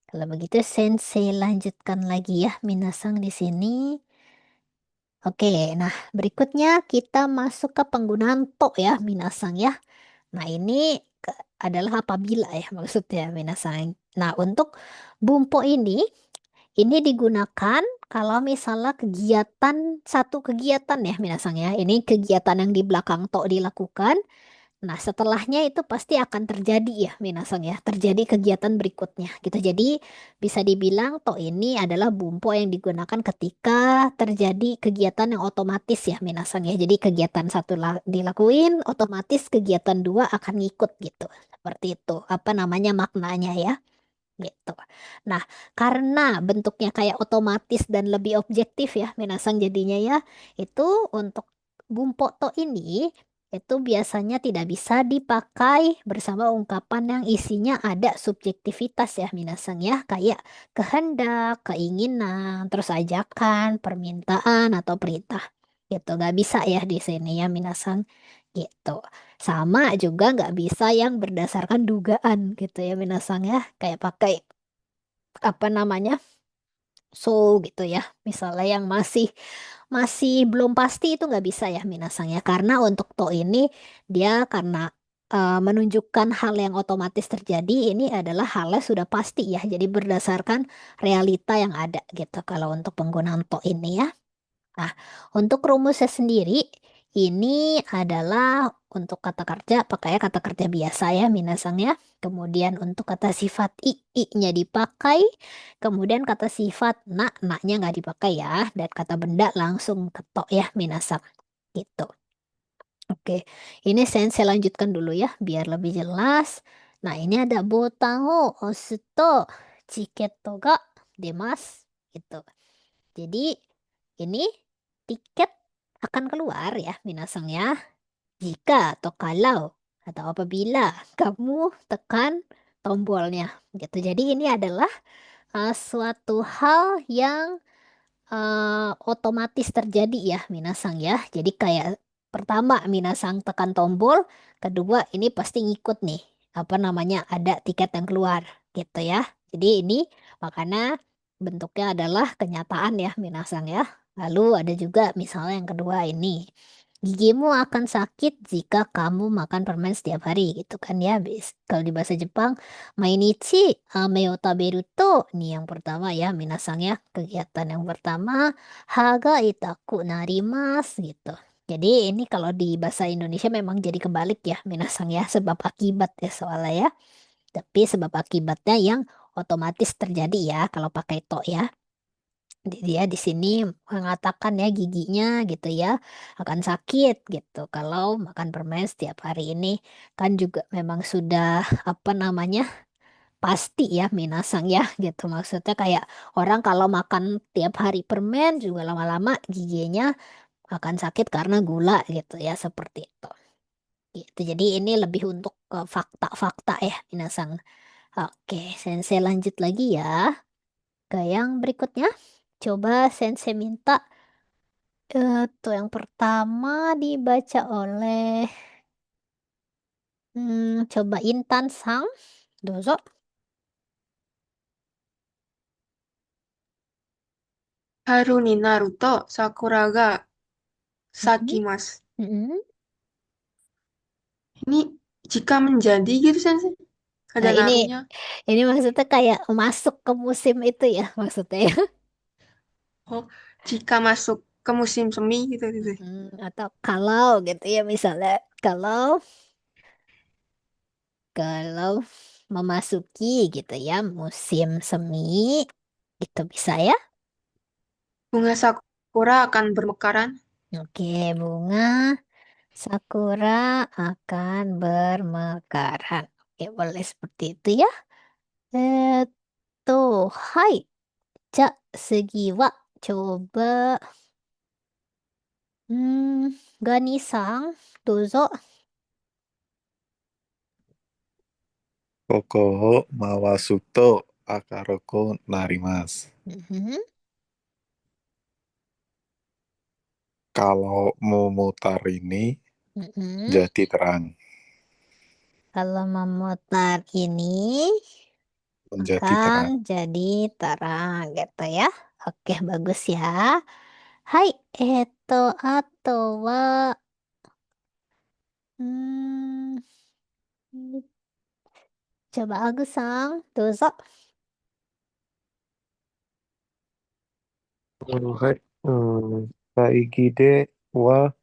Kalau begitu Sensei lanjutkan lagi ya Minasang di sini. Oke, nah berikutnya kita masuk ke penggunaan to ya Minasang ya. Nah, ini adalah apabila ya maksudnya minasang. Nah, untuk bumpo ini digunakan kalau misalnya kegiatan satu kegiatan ya minasang ya. Ini kegiatan yang di belakang to dilakukan Nah, setelahnya itu pasti akan terjadi ya, minasang ya, terjadi kegiatan berikutnya gitu. Jadi bisa dibilang to ini adalah bumpo yang digunakan ketika terjadi kegiatan yang otomatis ya, minasang ya. Jadi kegiatan satu dilakuin, otomatis kegiatan dua akan ngikut gitu. Seperti itu. Apa namanya maknanya ya? Gitu. Nah, karena bentuknya kayak otomatis dan lebih objektif ya, minasang jadinya ya, itu untuk bumpo to ini itu biasanya tidak bisa dipakai bersama ungkapan yang isinya ada subjektivitas ya, minasang ya, kayak kehendak, keinginan, terus ajakan, permintaan atau perintah. Gitu, nggak bisa ya di sini ya, minasang. Gitu. Sama juga nggak bisa yang berdasarkan dugaan gitu ya minasang ya. Kayak pakai apa namanya so gitu ya. Misalnya yang masih masih belum pasti itu nggak bisa ya minasang ya. Karena untuk to ini dia karena menunjukkan hal yang otomatis terjadi ini adalah halnya sudah pasti ya. Jadi berdasarkan realita yang ada gitu. Kalau untuk penggunaan to ini ya. Nah, untuk rumusnya sendiri, ini adalah untuk kata kerja, pakai kata kerja biasa ya, minasang ya. Kemudian untuk kata sifat i-nya dipakai. Kemudian kata sifat na-nya nggak dipakai ya. Dan kata benda langsung ketok ya, minasang. Gitu. Oke, ini saya lanjutkan dulu ya, biar lebih jelas. Nah, ini ada botang o osuto chiketo ga demasu. Gitu. Jadi ini tiket akan keluar ya minasang ya. Jika atau kalau atau apabila kamu tekan tombolnya gitu. Jadi ini adalah suatu hal yang otomatis terjadi ya minasang ya. Jadi kayak pertama minasang tekan tombol, kedua ini pasti ngikut nih. Apa namanya ada tiket yang keluar gitu ya. Jadi ini makanya bentuknya adalah kenyataan ya minasang ya. Lalu ada juga misalnya yang kedua ini. Gigimu akan sakit jika kamu makan permen setiap hari gitu kan ya. Kalau di bahasa Jepang Mainichi ame o taberu to, nih yang pertama ya, minasang ya, kegiatan yang pertama, haga itaku narimas gitu. Jadi ini kalau di bahasa Indonesia memang jadi kebalik ya, minasang ya, sebab akibat ya soalnya ya. Tapi sebab akibatnya yang otomatis terjadi ya kalau pakai to ya. Dia di sini mengatakan ya giginya gitu ya akan sakit gitu kalau makan permen setiap hari ini kan juga memang sudah apa namanya pasti ya minasang ya gitu maksudnya kayak orang kalau makan tiap hari permen juga lama-lama giginya akan sakit karena gula gitu ya seperti itu gitu jadi ini lebih untuk ke fakta-fakta ya minasang. Oke, sensei lanjut lagi ya ke yang berikutnya. Coba sensei minta tuh yang pertama dibaca oleh coba Intan Sang dozo. 春になると桜が Mm-mm, 咲きます。 mm-mm. Ini jika menjadi gitu Sensei. Ada Nah, naruhnya. ini maksudnya kayak masuk ke musim itu ya maksudnya ya. Oh, jika masuk ke musim semi gitu gitu. Atau kalau gitu ya misalnya kalau kalau memasuki gitu ya musim semi itu bisa ya. Bunga sakura akan bermekaran. Oke, bunga sakura akan bermekaran. Oke, boleh seperti itu ya. Hai. Ja, segi wa coba Gani-san, dozo. ここを回すと明るくなります。Mhm, Kalau memutar ini mhm. jadi terang, Kalau memutar ini menjadi akan terang. jadi terang gitu ya. Oke, bagus ya. Hai, ato wa hmm, coba Agus-san, dozo. はい。会議では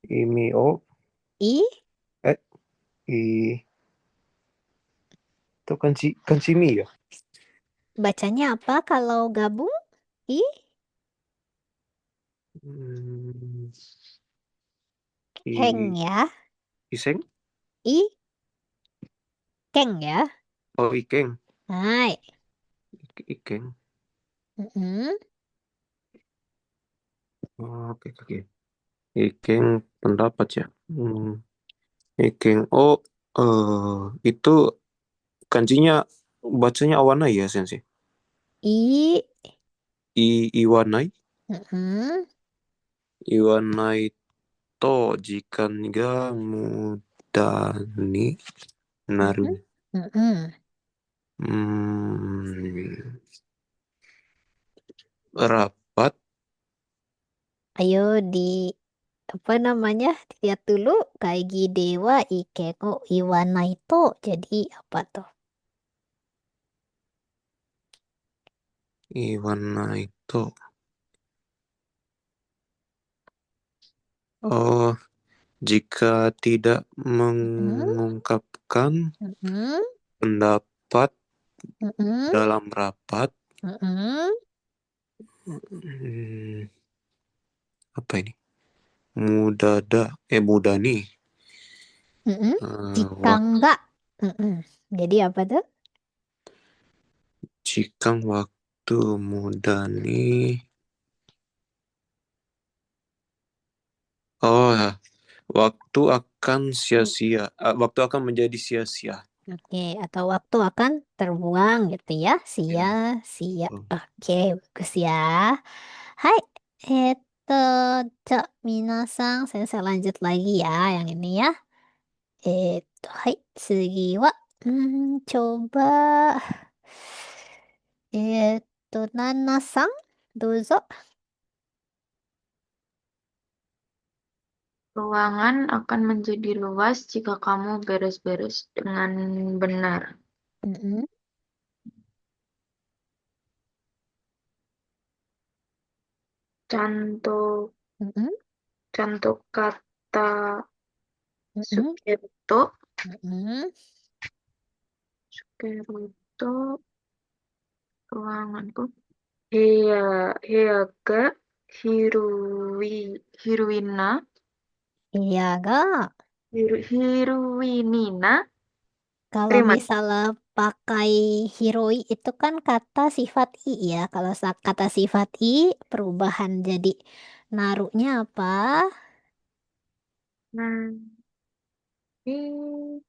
意味を、I, I itu kanji mi ya. Bacanya apa kalau gabung? I, Hmm, heng i ya. iseng. I, keng ya. Oh, ikeng. Hai. Ikeng. Mm-mm. Oh, oke oke. Ikeng pendapat ya. Ikeng. Oh, itu kanjinya bacanya awanai ya, Sensei. I, Iwanai. mm-mm. Iwanai to jikan ga mudani naru. Mm-mm. Mm-mm. Hmm, rapat. Ayo di apa namanya? Dilihat dulu kaigi dewa ikeko iwana itu jadi apa tuh? Iwanai to. Oh, jika tidak Mm-mm. mengungkapkan Mm-mm. pendapat Mm-mm. dalam rapat, Mm-mm. hmm, apa ini? Mudani. Mm-mm. Eh, Jika wak, enggak, mm-mm. Jadi apa tuh? jika waktu mudani. Oh, ya. Waktu akan menjadi sia-sia. Oke, atau waktu akan terbuang gitu ya. Ya. Sia. Oh. Oke, bagus ya. Hai, eto, cak, minasang. Saya lanjut lagi ya, yang ini ya. Hai, segi wa. Coba. Nanasang, dozo. Ruangan akan menjadi luas jika kamu beres-beres dengan benar. Mm-mm. Cantuk, Mm-mm. cantuk kata Mm-mm. Sukerto, Mm-mm. Sukerto, ruanganku. Hea, Heaga, Hiruina, Iya, gak? Hiruinina, Kalau terima. misalnya pakai hiroi itu kan kata sifat i ya. Kalau kata sifat i perubahan jadi naruhnya apa? Nah, ini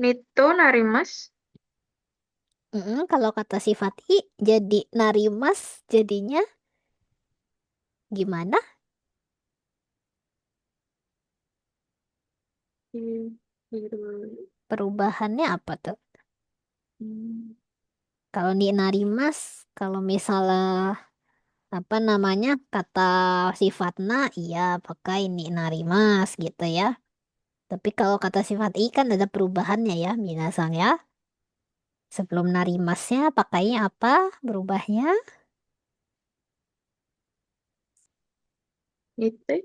Nito narimas, Kalau kata sifat i jadi narimas jadinya gimana? Hiru, Perubahannya apa tuh? hmm, Kalau di narimas, kalau misalnya apa namanya kata sifatna iya pakai ni narimas gitu ya. Tapi kalau kata sifat i kan ada perubahannya ya, minasang ya. Sebelum narimasnya pakainya apa? Berubahnya Nite,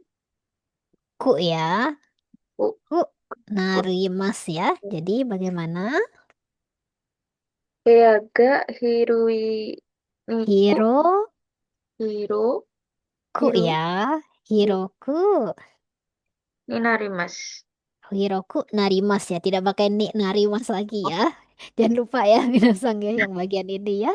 ku ya. oh, Ku narimas ya. Jadi bagaimana? Heaga, Hirui, Niku, Hiro Hiro, ku Hiru, ya. Hiroku. Ninarimas. Hiroku narimas ya. Tidak pakai ni narimas lagi ya. Jangan lupa ya minasang ya yang bagian ini ya.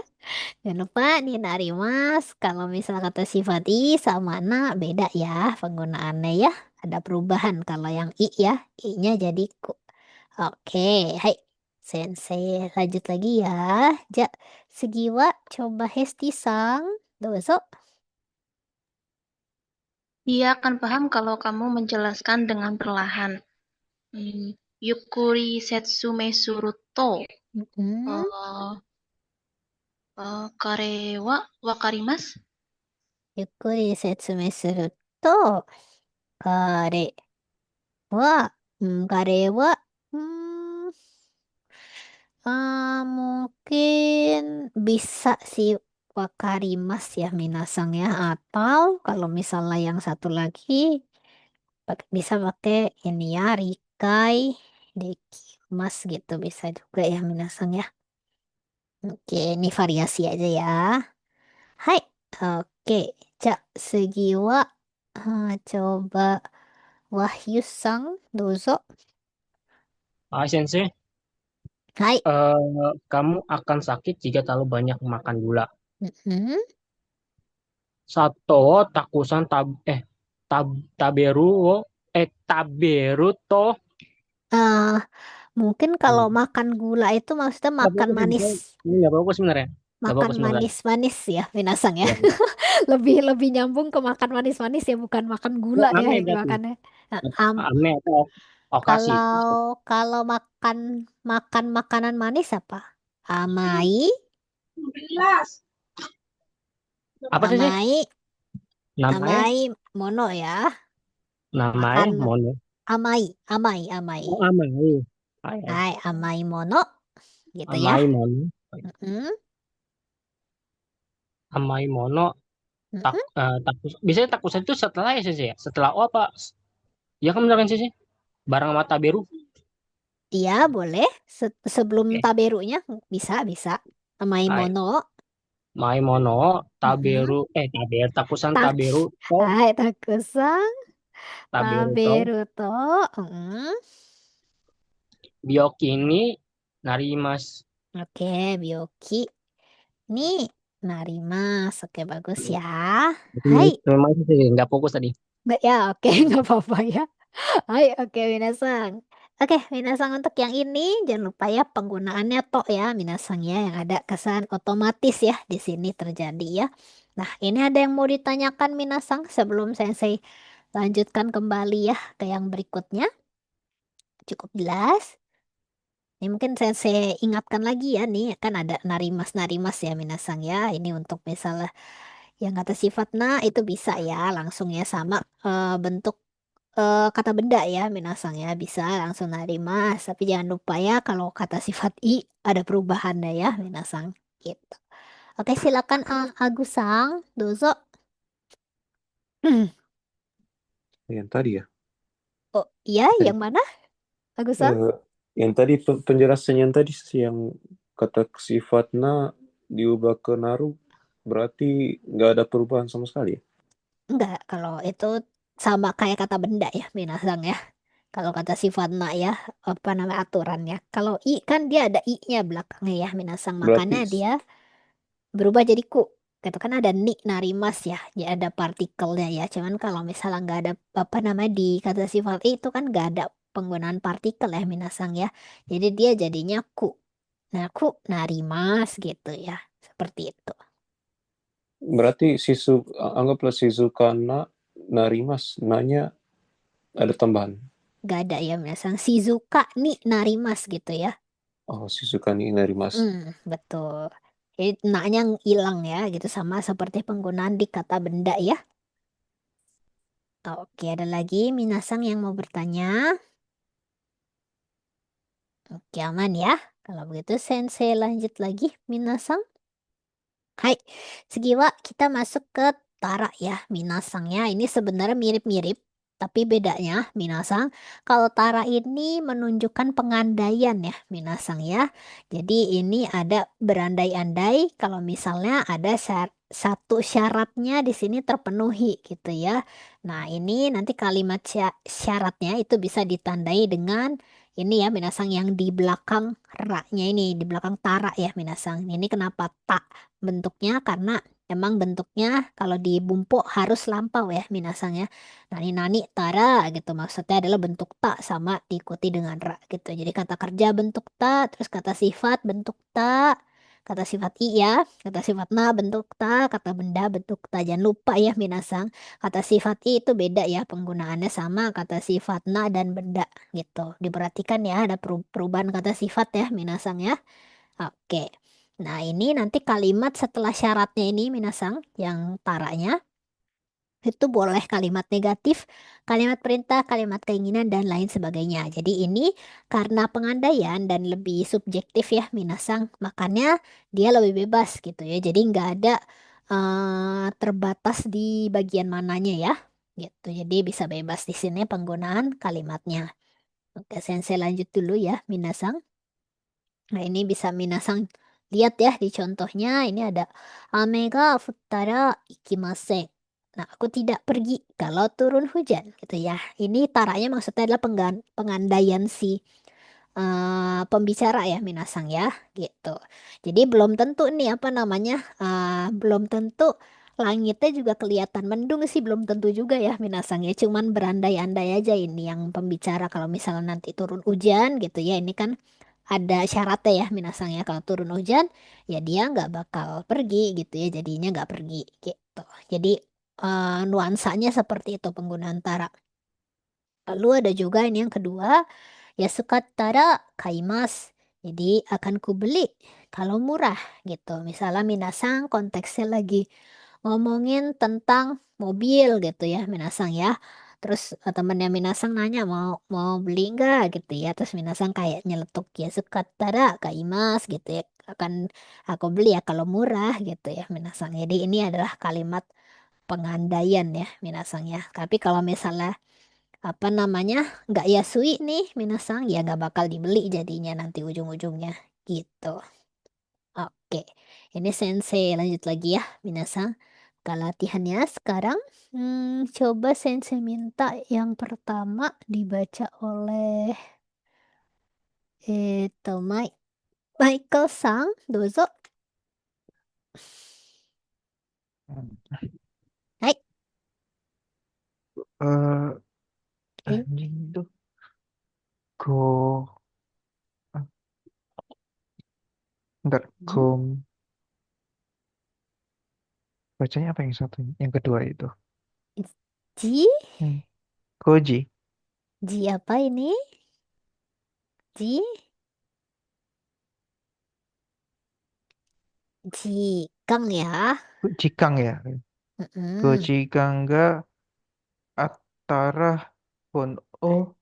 Jangan lupa nih narimas. Kalau misal kata sifat i sama na beda ya penggunaannya ya. Ada perubahan kalau yang i ya. I-nya jadi ku. Oke, hai. Sensei lanjut lagi ya. Ja, Segiwa coba Hesti-sang. Dozo. Dia akan paham kalau kamu menjelaskan dengan perlahan. Yukuri Setsume Suruto. Mm-mm. Eh, Kare wa wakarimasu? Yukuri setsume suru to. Kare wa. Kare wa. Hmm, mungkin bisa sih wakarimas ya minasang ya. Atau kalau misalnya yang satu lagi bisa pakai ini ya, Rikai dekimas gitu bisa juga ya minasang ya. Oke, ini variasi aja ya. Hai. Oke, Cak Segiwa. Coba Wahyu Sang, dozo. Sensei, Hai. kamu akan sakit jika terlalu banyak makan gula. Mm-mm. Sato takusan tab taberu wo taberu to. Eh, Mungkin kalau makan gula itu maksudnya Nggak makan bagus sih, manis, ini nggak bagus sebenarnya. Nggak makan bagus sebenarnya. manis-manis ya, minasang ya. Ya, Lebih lebih nyambung ke makan manis-manis ya, bukan makan gula ya ame yang berarti. dimakannya. Nah, Ame atau okasi. kalau kalau makan makan makanan manis apa? Amai, Apa sih sih? amai, Namanya? amai mono ya. Makan Namanya mono. amai, amai, amai. Oh, amai. Ay, ay. Hai, amai mono gitu ya. Amai mono. Mm-mm, Amai mono. mm-mm. Biasanya takusan itu setelah ya sih ya? Setelah O apa? Ya kan beneran sih? Barang mata biru. Iya, boleh. Sebelum Oke. taberunya bisa, bisa. Amai Ay, mono. mai mono Mm-mm. taberu takusan Tak, taberu to hai takusang, taberu to taberuto. Mm. bioki ini narimas. Oke, Bioki. Nih, narimas. Oke, bagus ya. Hai. Memang sih nggak fokus tadi. Ya, oke, nggak apa-apa ya. Hai, oke, Minasang. Oke, Minasang untuk yang ini jangan lupa ya penggunaannya tok ya, Minasang ya, yang ada kesan otomatis ya di sini terjadi ya. Nah, ini ada yang mau ditanyakan Minasang sebelum Sensei lanjutkan kembali ya ke yang berikutnya. Cukup jelas. Ini mungkin Sensei ingatkan lagi ya nih, kan ada narimas-narimas ya Minasang ya. Ini untuk misalnya yang kata sifat nah itu bisa ya langsung ya sama bentuk kata benda ya Minasang ya bisa langsung narimas tapi jangan lupa ya kalau kata sifat i ada perubahannya ya Minasang gitu. Oke silakan Agusang dozo. Yang tadi ya. Oh iya Tadi. yang mana Agusang? Eh, yang tadi penjelasannya yang tadi sih yang kata sifatnya diubah ke naru berarti nggak ada perubahan sama sekali ya? Enggak kalau itu sama kayak kata benda ya Minasang ya. Kalau kata sifat na ya apa namanya aturannya. Kalau i kan dia ada i-nya belakangnya ya Minasang Berarti makanya dia berubah jadi ku. Gitu kan ada ni narimas ya, ya ada partikelnya ya. Cuman kalau misalnya nggak ada apa namanya di kata sifat itu kan nggak ada penggunaan partikel ya minasang ya. Jadi dia jadinya ku. Nah ku narimas gitu ya, seperti itu. berarti anggaplah Shizukana narimas nanya ada tambahan. Nggak ada ya minasang Shizuka ni narimas gitu ya. Oh, Shizukani narimas. Betul. Jadi naknya hilang ya gitu sama seperti penggunaan di kata benda ya. Oke, ada lagi minasang yang mau bertanya. Oke, aman ya. Kalau begitu, Sensei lanjut lagi, Minasang. Hai, Segiwa, kita masuk ke Tara ya, Minasang ya. Ini sebenarnya mirip-mirip, tapi bedanya, Minasang, kalau Tara ini menunjukkan pengandaian ya, Minasang ya. Jadi ini ada berandai-andai kalau misalnya ada satu syaratnya di sini terpenuhi gitu ya. Nah, ini nanti kalimat syaratnya itu bisa ditandai dengan ini ya Minasang yang di belakang ra-nya ini, di belakang Tara ya Minasang. Ini kenapa tak? Bentuknya karena emang bentuknya kalau di bumpu harus lampau ya minasang ya. Nani nani tara gitu maksudnya adalah bentuk tak sama diikuti dengan ra gitu. Jadi kata kerja bentuk tak, terus kata sifat bentuk tak, kata sifat i ya, kata sifat na bentuk tak, kata benda bentuk tak. Jangan lupa ya minasang, kata sifat i itu beda ya penggunaannya sama kata sifat na dan benda gitu. Diperhatikan ya ada perubahan kata sifat ya minasang ya. Oke. Nah, ini nanti kalimat setelah syaratnya ini, Minasang, yang taranya, itu boleh kalimat negatif, kalimat perintah, kalimat keinginan, dan lain sebagainya. Jadi ini karena pengandaian dan lebih subjektif ya, Minasang, makanya dia lebih bebas gitu ya. Jadi nggak ada terbatas di bagian mananya ya, gitu. Jadi bisa bebas di sini penggunaan kalimatnya. Oke, sensei lanjut dulu ya, Minasang. Nah, ini bisa Minasang lihat ya di contohnya. Ini ada ame ga futtara ikimasen. Nah, aku tidak pergi kalau turun hujan gitu ya. Ini taranya maksudnya adalah pengandaian si pembicara ya Minasang ya gitu. Jadi belum tentu nih apa namanya, belum tentu langitnya juga kelihatan mendung sih, belum tentu juga ya Minasang ya. Cuman berandai-andai aja ini yang pembicara kalau misalnya nanti turun hujan gitu ya. Ini kan ada syaratnya ya Minasang ya, kalau turun hujan ya dia nggak bakal pergi gitu ya, jadinya nggak pergi gitu. Jadi nuansanya seperti itu penggunaan tara. Lalu ada juga ini yang kedua, yasukattara kaimas. Jadi akan kubeli kalau murah gitu. Misalnya Minasang konteksnya lagi ngomongin tentang mobil gitu ya Minasang ya. Terus temennya Minasang nanya mau mau beli nggak gitu ya. Terus Minasang kayak nyeletuk yasukattara kaimas gitu ya. Akan aku beli ya kalau murah gitu ya Minasang. Jadi ini adalah kalimat pengandaian ya Minasang ya. Tapi kalau misalnya apa namanya nggak Yasui nih Minasang ya nggak bakal dibeli jadinya nanti ujung-ujungnya gitu. Oke, ini Sensei lanjut lagi ya Minasang ke latihannya sekarang. Coba Sensei minta yang pertama dibaca oleh Michael Sang, dozo. Hmm. Hai, Eh, ini anjing itu go ah, enggak Ji, bacanya apa yang satunya? Yang kedua itu. Ji, Hmm. Koji. Ji apa ini? Ji, Ji Kang ya. Jikang ya. Mm-mm. Koji Gangga Atara Hon O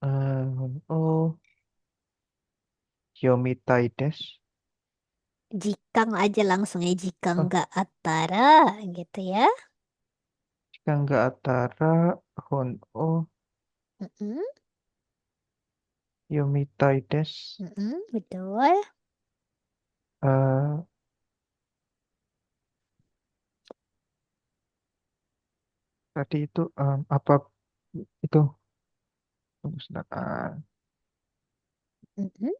Hon O Yomitai Des. Jikang aja langsung ya, jika Oh, nggak Atara gitu ya. Gangga Atara Hon O Mm-mm, Yomitai Des. betul. Eh, tadi itu apa itu? Tunggu sebentar. Mm-mm.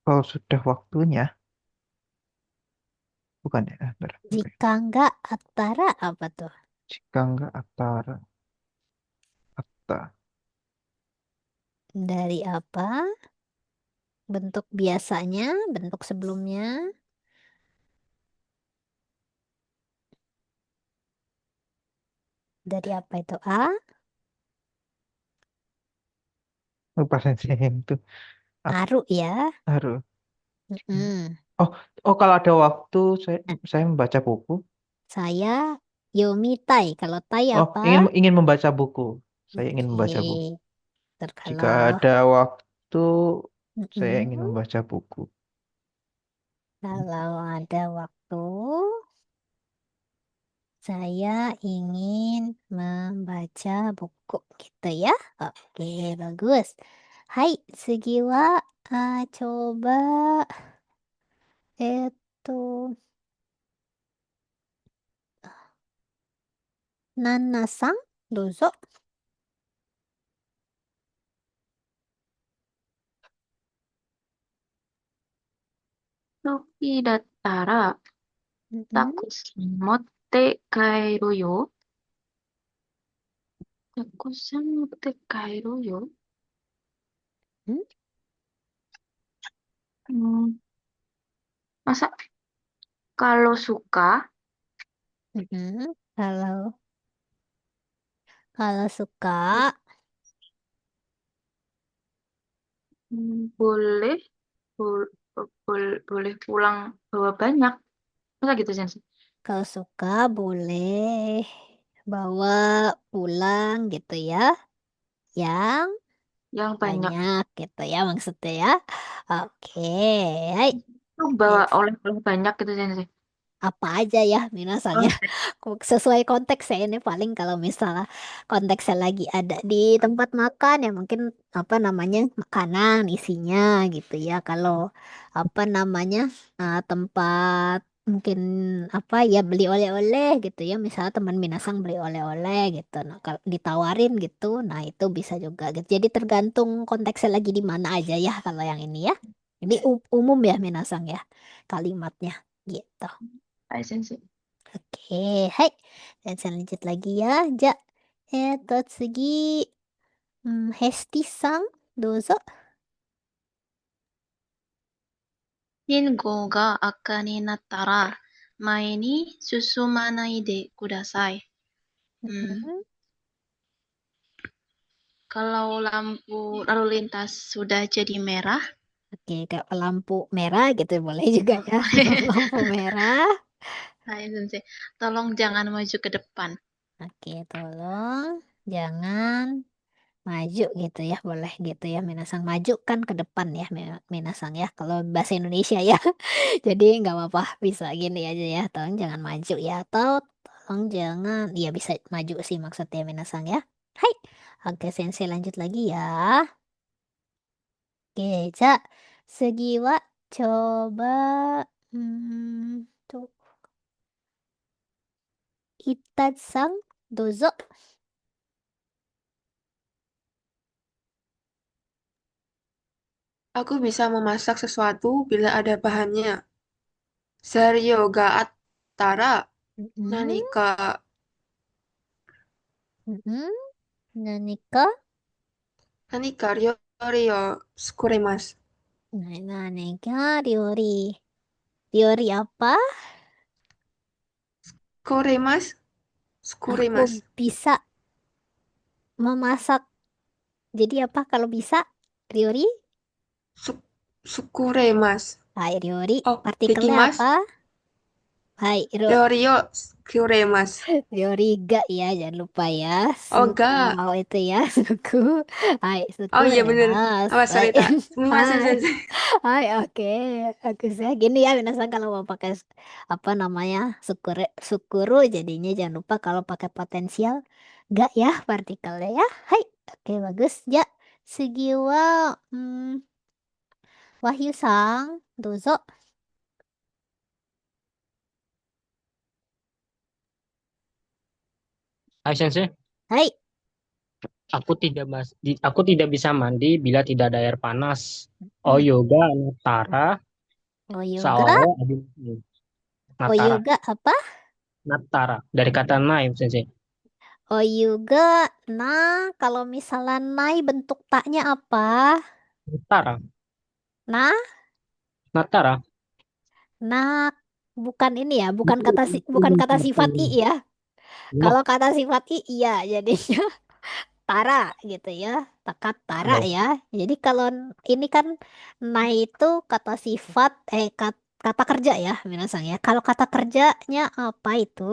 Kalau sudah waktunya, bukan ya? Bentar, oke. Jika nggak Atara apa tuh? Jika nggak Atara, Atta. Dari apa? Bentuk biasanya, bentuk sebelumnya. Dari apa itu? A, Lupa saya yang itu. aru ya. Aru. Mm-mm. Oh, oh kalau ada waktu Nah, saya membaca buku. saya Yomitai. Kalau Tai Oh, apa? ingin membaca buku. Saya ingin membaca buku. Oke. Terus Jika kalau ada waktu, saya ingin mm-mm. membaca buku. Kalau ada waktu, saya ingin membaca buku gitu ya. Oke, bagus. Hai, Sugiwa, coba itu Nana-san, dozo. 時だったら、タ Mm-mm. クシー持って帰るよ。タクシー持って帰るよ。Mm, Hmm, masa kalau suka, mm-mm. Kalau kalau suka, boleh, bol- boleh pulang bawa banyak. Masa gitu, Sensei? kalau suka boleh bawa pulang gitu ya. Yang Yang banyak. banyak gitu ya maksudnya ya. Oke, hai. Itu bawa oleh-oleh banyak gitu, Sensei. apa aja ya minasangnya. Sesuai konteks ya ini paling kalau misalnya konteksnya lagi ada di tempat makan ya mungkin apa namanya makanan isinya gitu ya. Kalau apa namanya tempat mungkin apa ya beli oleh-oleh gitu ya. Misalnya teman minasang beli oleh-oleh gitu. Nah, kalau ditawarin gitu, nah itu bisa juga gitu. Jadi tergantung konteksnya lagi di mana aja ya kalau yang ini ya. Jadi umum ya minasang ya kalimatnya gitu. はい、先生。Oke, hai. Dan saya lanjut lagi ya. Ja,次、ヘスティさん、どうぞ。信号が赤になったら、前に進まないでください。Kalau lampu lalu lintas sudah jadi merah, Oke, kayak lampu merah gitu boleh juga ya. Lampu merah. hai sensei, tolong jangan maju ke depan. Oke, tolong jangan maju gitu ya, boleh gitu ya. Minasang maju kan ke depan ya, Minasang ya. Kalau bahasa Indonesia ya. Jadi nggak apa-apa, bisa gini aja ya. Tolong jangan maju ya, atau tolong jangan, ya bisa maju sih maksudnya Minasang ya. Hai, oke sensei lanjut lagi ya. Oke, ja, segi wa coba, tuh, Itachi-san, dozo. Aku bisa memasak sesuatu bila ada bahannya. Zaryou ga attara Mm-mm, nanika mm-mm. Nanika? nanika ryori o tsukuremasu. Nanika ryori. Ryori apa? Tsukuremasu? Aku Tsukuremasu. bisa memasak. Jadi apa kalau bisa? Ryori? Tsukuremasu. Hai, ryori. Oh, Partikelnya dekimasu. apa? Hai, Ryori o tsukuremasu. ryori ga ya, jangan lupa ya. Oh, ga. Oh, itu ya, suku. Hai, suku Oh iya bener. remas. Awas, Hai, sorry, tak. Sumimasen, hai. sensei. Hai, oke. Aku saya gini ya, minasan kalau mau pakai apa namanya sukuru jadinya jangan lupa kalau pakai potensial gak ya partikelnya ya. Hai, oke bagus. Ya, segi wa Wahyu Sang, dozo. Hai Sensei, Hai, aku tidak bisa mandi bila tidak ada air panas. Oh hmm. yoga Natara Oh yoga, Sao oh Natara yoga apa? Natara dari kata naim Sensei. Oh yoga, nah kalau misalnya nai bentuk taknya apa? Natara Nah, Natara. nah bukan ini ya, bukan kata sifat i ya. Kalau No, kata sifat i iya jadinya tara gitu ya. Takat tara no. ya. Jadi kalau ini kan nai itu kata sifat kata kerja ya minasang ya. Kalau kata kerjanya apa itu?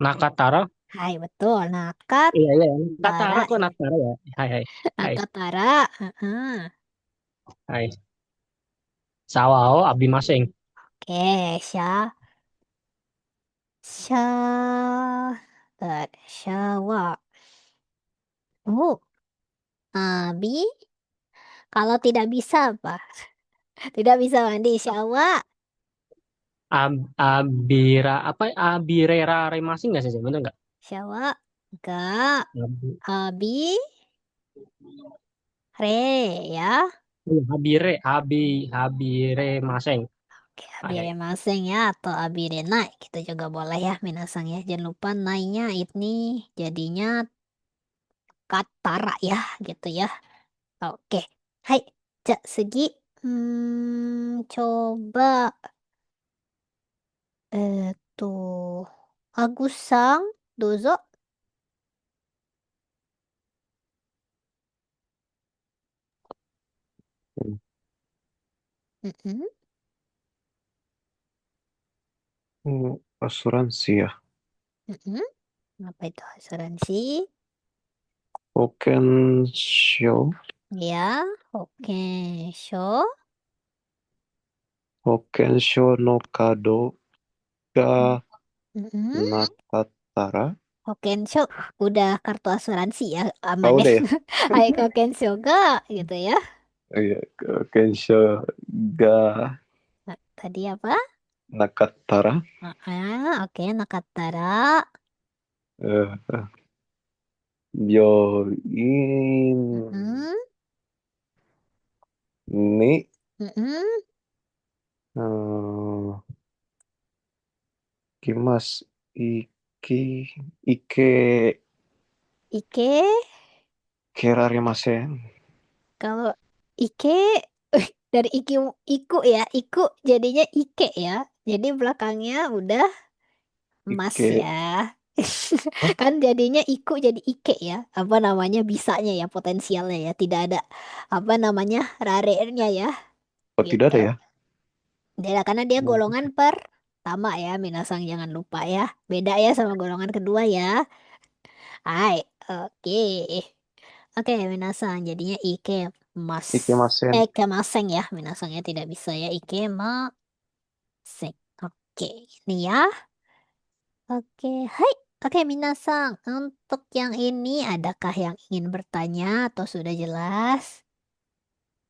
Nakatara. Hai betul. Nakat Iya, iya. tara Nakatara kok ya. Natara ya? Hai, hai. Hai, Nakat tara. Heeh. hai. Sawao abdi masing. Oke, sya syawa. Oh, abi kalau tidak bisa apa? Tidak bisa mandi syawa. Abira apa abirera remasing nggak sih? Bener nggak? Syawa enggak. Abi, Abi re ya. habire, habire masing. Oke, Hai, hai. abire maseng ya atau abire naik gitu juga boleh ya minasang ya. Jangan lupa naiknya ini jadinya katara ya gitu ya. Oke. Hai, cak segi. Coba tuh Agus-sang, dozo. Mm-mm, Asuransi ya. mm-mm. Apa itu asuransi? Hokensho. Ya, oke. Show. Hokensho no kado ga Mm-mm. nakattara. Hokensho udah kartu asuransi ya, Oh, aman ya. udah ya? Hai Hokensho ga gitu ya. Iya, Kensho ga Nah, tadi apa? nakattara. Oke, Nakattara. Eh, Byoin Mm-mm. ni Mm-mm. eh, kimas iki ike Ike, kerarimasen. kalau Ike dari Iku ya, Iku jadinya Ike ya. Jadi belakangnya udah emas Ike. ya. Hah? Kan jadinya Iku jadi Ike ya. Apa namanya bisanya ya, potensialnya ya. Tidak ada apa namanya rare-nya ya Oh, tidak gitu. ada ya? Dia karena dia golongan pertama ya, Minasang jangan lupa ya. Beda ya sama golongan kedua ya. Hai, oke. Oke, Minasang jadinya Ike mas Ikemasen. kemaseng ya. Minasangnya tidak bisa ya Ike maseng. Oke, ini ya. Oke, hai. Oke, Minasang. Untuk yang ini adakah yang ingin bertanya atau sudah jelas?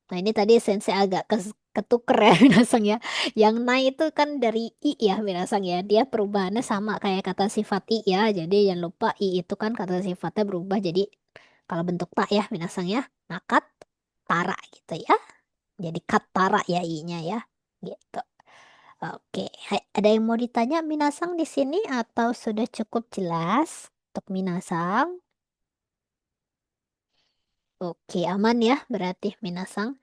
Nah, ini tadi Sensei agak ketuker ya, Minasang ya. Yang nai itu kan dari I ya, Minasang ya. Dia perubahannya sama kayak kata sifat I ya. Jadi jangan lupa I itu kan kata sifatnya berubah jadi kalau bentuk tak ya, Minasang ya. Nakat, tara gitu ya. Jadi katara ya I-nya ya. Gitu. Oke, hai, ada yang mau ditanya Minasang di sini atau sudah cukup jelas untuk Minasang? Oke, aman ya berarti Minasang.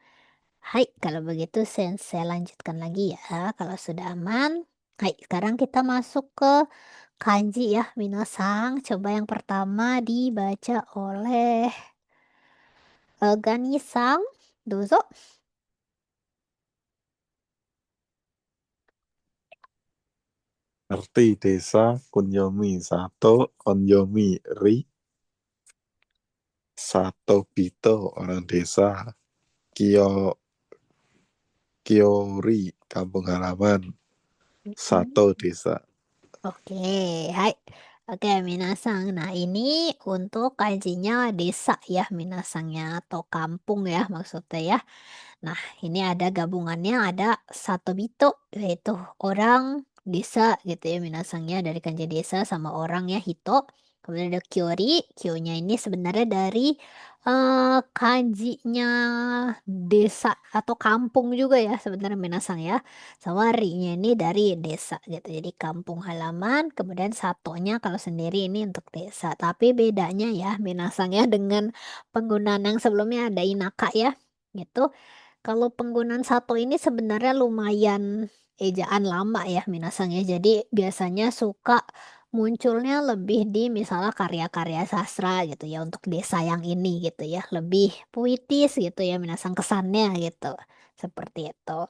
Hai, kalau begitu saya lanjutkan lagi ya. Kalau sudah aman, hai, sekarang kita masuk ke kanji ya, Minasang. Coba yang pertama dibaca oleh Gani-sang. Dozo. Arti desa Kunyomi Sato Onyomi Ri Sato Bito orang desa Kyo Kyori kampung halaman Sato desa. Oke, hai. Oke, Minasang. Nah, ini untuk kanjinya desa ya, Minasangnya atau kampung ya maksudnya ya. Nah, ini ada gabungannya, ada satu bito, yaitu orang desa gitu ya, minasangnya dari kanji desa sama orang ya, hito. Kemudian ada kyori, kyo-nya ini sebenarnya dari kanjinya desa atau kampung juga ya sebenarnya minasang ya. Sama ri-nya ini dari desa gitu, jadi kampung halaman. Kemudian satonya kalau sendiri ini untuk desa. Tapi bedanya ya minasangnya dengan penggunaan yang sebelumnya ada inaka ya gitu. Kalau penggunaan satu ini sebenarnya lumayan ejaan lama ya Minasang ya. Jadi biasanya suka munculnya lebih di misalnya karya-karya sastra gitu ya untuk desa yang ini gitu ya. Lebih puitis gitu ya Minasang kesannya gitu. Seperti itu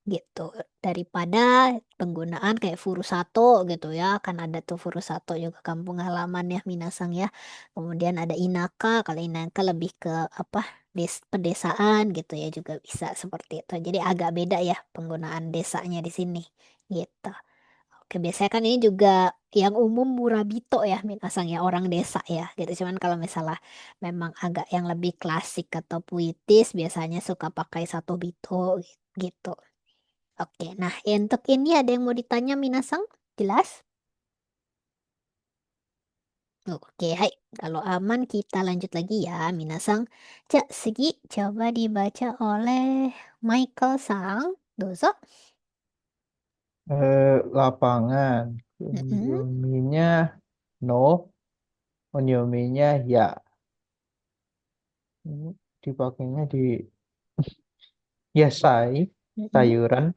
gitu daripada penggunaan kayak Furusato gitu ya, kan ada tuh Furusato juga kampung halaman ya Minasang ya. Kemudian ada Inaka, kalau Inaka lebih ke apa, pedesaan gitu ya, juga bisa seperti itu. Jadi agak beda ya penggunaan desanya di sini gitu. Oke, biasanya kan ini juga yang umum Murabito ya Minasang ya, orang desa ya gitu. Cuman kalau misalnya memang agak yang lebih klasik atau puitis biasanya suka pakai satu bito gitu. Oke, nah untuk ini ada yang mau ditanya Minasang? Jelas? Oke, hai. Kalau aman kita lanjut lagi ya, Minasang. Cak Segi coba dibaca oleh Michael Sang. Dozo. Lapangan. Mm-mm. Kunyominya no, onyominya ya. Ini dipakainya di yasai, Mm-mm. sayuran,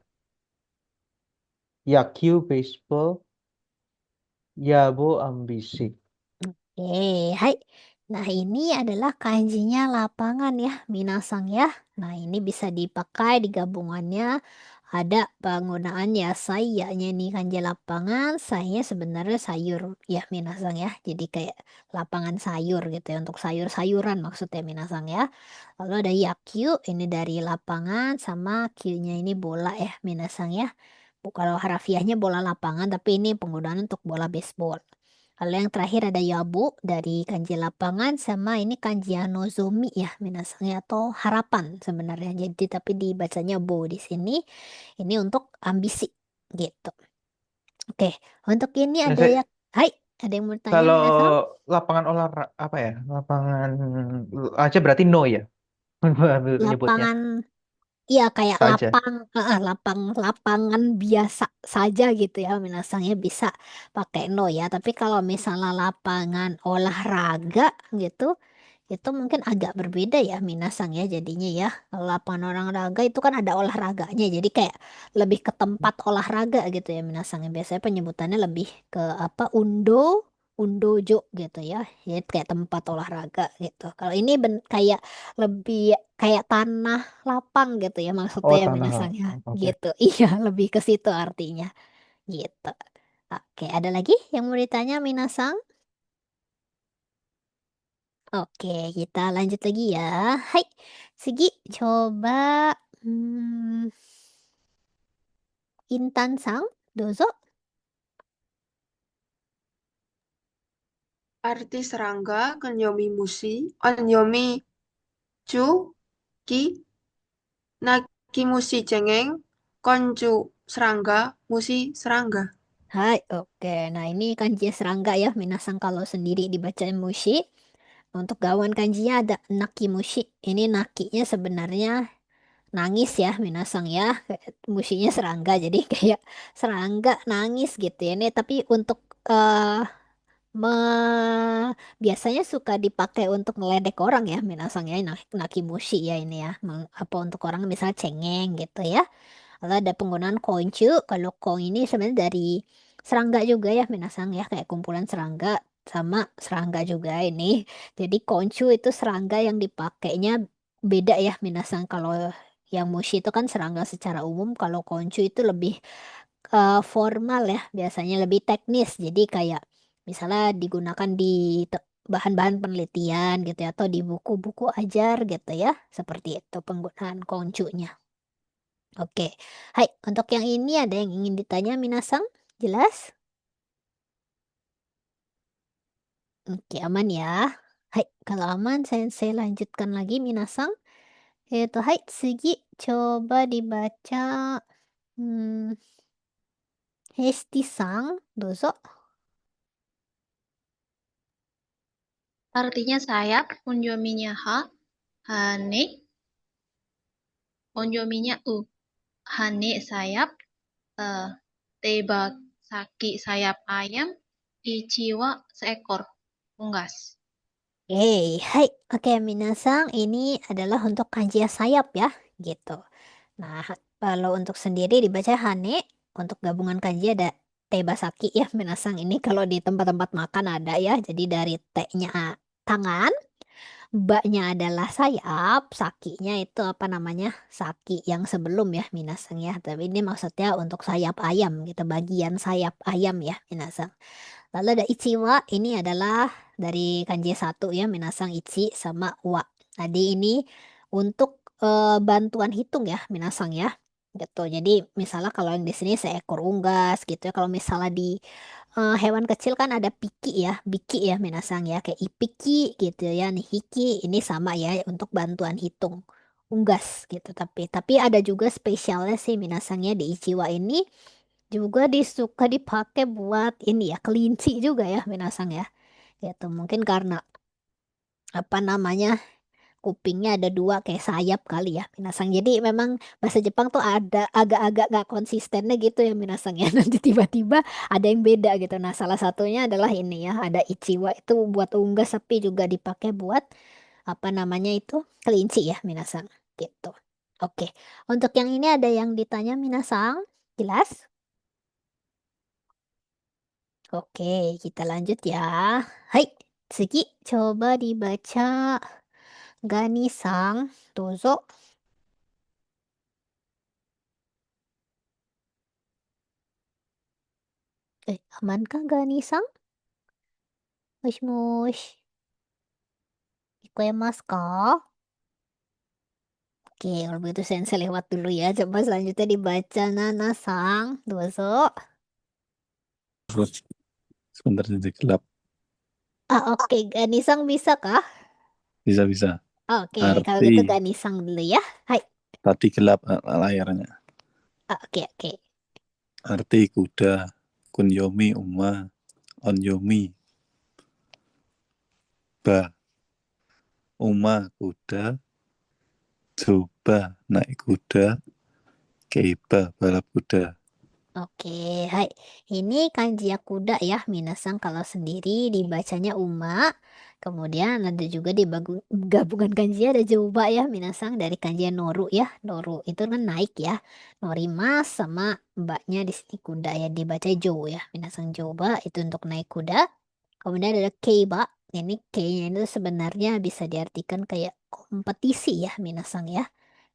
yakyu, baseball, yabo, ambisi. Hai. Nah, ini adalah kanjinya lapangan ya, Minasang ya. Nah, ini bisa dipakai di gabungannya. Ada penggunaan ya sayanya ini kanji lapangan. Saya sebenarnya sayur ya, Minasang ya. Jadi kayak lapangan sayur gitu ya, untuk sayur-sayuran maksudnya Minasang ya. Lalu ada yakyu, ini dari lapangan sama Q-nya ini bola ya, Minasang ya. Kalau harafiahnya bola lapangan, tapi ini penggunaan untuk bola baseball. Lalu yang terakhir ada yabu dari kanji lapangan sama ini kanji nozomi ya minasanya atau harapan sebenarnya. Jadi tapi dibacanya bo di sini. Ini untuk ambisi gitu. Oke, untuk ini ada Sensei, yang hai, ada yang mau tanya kalau minasang? lapangan olahraga apa ya? Lapangan aja berarti no ya. Nyebutnya Lapangan iya kayak saja. lapangan biasa saja gitu ya minasangnya bisa pakai no ya. Tapi kalau misalnya lapangan olahraga gitu itu mungkin agak berbeda ya minasang ya jadinya ya. Kalau lapangan olahraga itu kan ada olahraganya jadi kayak lebih ke tempat olahraga gitu ya minasang. Biasanya penyebutannya lebih ke apa undojo gitu ya. Jadi kayak tempat olahraga gitu. Kalau ini kayak lebih kayak tanah lapang gitu ya maksudnya Oh, ya tanah minasangnya lapang. Oke. gitu. Iya, lebih ke situ artinya gitu. Oke, ada lagi yang mau ditanya Minasang? Oke, kita lanjut lagi ya. Hai, Sigi, coba hmm, Intan Sang, dozo. Arti serangga, Kenyomi Mushi, Onyomi Chu, Ki, Naki Mushi cengeng, Konju serangga, Mushi serangga. Hai, oke. Nah, ini kanji serangga ya, Minasang kalau sendiri dibaca mushi. Untuk gawan kanjinya ada naki mushi. Ini nakinya sebenarnya nangis ya Minasang ya. Kayak mushinya serangga, jadi kayak serangga nangis gitu ya. Ini tapi untuk biasanya suka dipakai untuk ngeledek orang ya Minasang ya. Naki mushi ya ini ya. Apa untuk orang misalnya cengeng gitu ya. Lalu ada penggunaan koncu. Kalau kong ini sebenarnya dari serangga juga ya, minasang ya, kayak kumpulan serangga sama serangga juga ini. Jadi koncu itu serangga yang dipakainya beda ya, minasang. Kalau yang mushi itu kan serangga secara umum, kalau koncu itu lebih formal ya, biasanya lebih teknis. Jadi kayak misalnya digunakan di bahan-bahan penelitian gitu ya, atau di buku-buku ajar gitu ya, seperti itu penggunaan koncunya. Oke, hai. Untuk yang ini ada yang ingin ditanya Minasang? Jelas? Oke, aman ya. Hai, kalau aman saya lanjutkan lagi Minasang. Hai, Sugi, coba dibaca hmm, Hesti-sang, dozo. Artinya sayap, onjominya ha, hane, onjominya hane sayap, eh, teba saki sayap ayam, ichiwa seekor unggas. Hai, oke Minasang, ini adalah untuk kanji sayap ya, gitu. Nah, kalau untuk sendiri dibaca hane, untuk gabungan kanji ada tebasaki ya, Minasang. Ini kalau di tempat-tempat makan ada ya, jadi dari T-nya tangan, baknya adalah sayap, sakinya itu apa namanya? Saki yang sebelum ya, Minasang ya. Tapi ini maksudnya untuk sayap ayam gitu, bagian sayap ayam ya, Minasang. Lalu ada ichiwa, ini adalah dari kanji satu ya, minasang ichi sama wa. Tadi ini untuk bantuan hitung ya, minasang ya. Gitu. Jadi misalnya kalau yang di sini seekor unggas gitu ya. Kalau misalnya di hewan kecil kan ada piki ya, biki ya minasang ya, kayak ipiki gitu ya, nih hiki ini sama ya untuk bantuan hitung unggas gitu. Tapi ada juga spesialnya sih minasangnya di ichiwa ini juga disuka dipakai buat ini ya kelinci juga ya minasang ya gitu mungkin karena apa namanya kupingnya ada dua kayak sayap kali ya minasang jadi memang bahasa Jepang tuh ada agak-agak gak konsistennya gitu ya minasang ya nanti tiba-tiba ada yang beda gitu nah salah satunya adalah ini ya ada ichiwa itu buat unggas tapi juga dipakai buat apa namanya itu kelinci ya minasang gitu. Oke, untuk yang ini ada yang ditanya minasang jelas. Oke, kita lanjut ya. Hai, Sugi, coba dibaca Gani-sang, dozo. Amankah Gani-sang? Moshi moshi. Kikoemasu ka? Oke, kalau begitu Sensei lewat dulu ya. Coba selanjutnya dibaca Nanasang. Dozo. Terus sebentar saja gelap. Oke. Ganisang bisa kah? Bisa. Oke, kalau Arti gitu Ganisang dulu ya. Hai. tadi gelap layarnya. Oke. Arti kuda. Kunyomi Uma. Onyomi Ba. Uma kuda. Coba naik kuda. Keiba balap kuda. Oke, hai. Ini kanji kuda ya, minasang kalau sendiri dibacanya Uma. Kemudian ada juga di gabungan kanji ada coba ya, minasang dari kanji Noru ya. Noru itu kan naik ya. Norimas sama mbaknya di sini kuda ya dibaca Jo ya. Minasang coba itu untuk naik kuda. Kemudian ada keiba. Ini kei-nya itu sebenarnya bisa diartikan kayak kompetisi ya, minasang ya.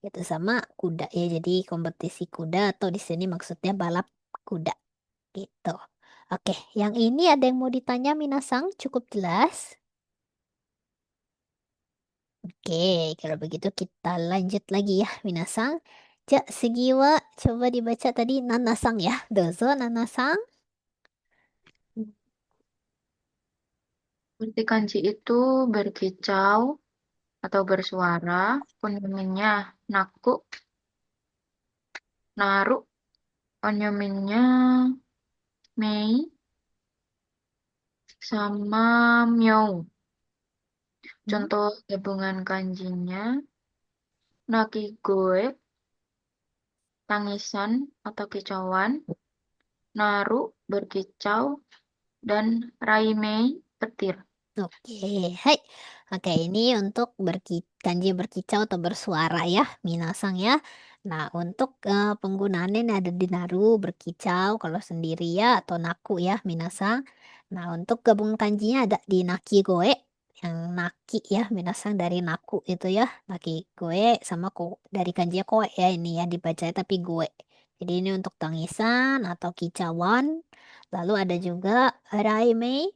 Itu sama kuda ya. Jadi kompetisi kuda atau di sini maksudnya balap kuda gitu. Oke, yang ini ada yang mau ditanya minasang? Cukup jelas? Oke, kalau begitu kita lanjut lagi ya minasang. Ja, segiwa coba dibaca tadi nanasang ya. Dozo nanasang. Seperti kanji itu berkicau atau bersuara, kunyominya naku, naru, onyominya mei, sama myou. Contoh gabungan kanjinya, nakigoe, tangisan atau kicauan, naru, berkicau, dan raimei, petir. Oke, hai. Oke, ini untuk kanji berkicau atau bersuara ya, minasang ya. Nah, untuk penggunaannya ini ada di naru, berkicau, kalau sendiri ya, atau naku ya, minasang. Nah, untuk gabung kanjinya ada di naki goe, yang naki ya, minasang dari naku itu ya, naki goe sama dari kanjinya koe ya, ini ya, dibaca tapi goe. Jadi ini untuk tangisan atau kicauan. Lalu ada juga raimei.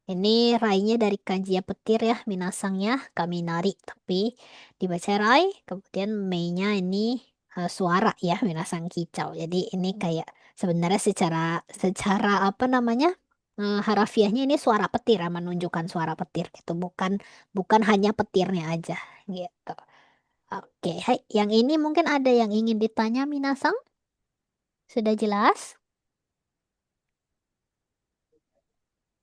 Ini rainya dari kanji ya petir ya, minasangnya kaminari, tapi dibaca rai. Kemudian mei-nya ini suara ya, minasang kicau. Jadi ini kayak sebenarnya secara secara apa namanya harafiahnya ini suara petir ya, menunjukkan suara petir gitu, bukan bukan hanya petirnya aja gitu. Oke, hai. Yang ini mungkin ada yang ingin ditanya minasang? Sudah jelas?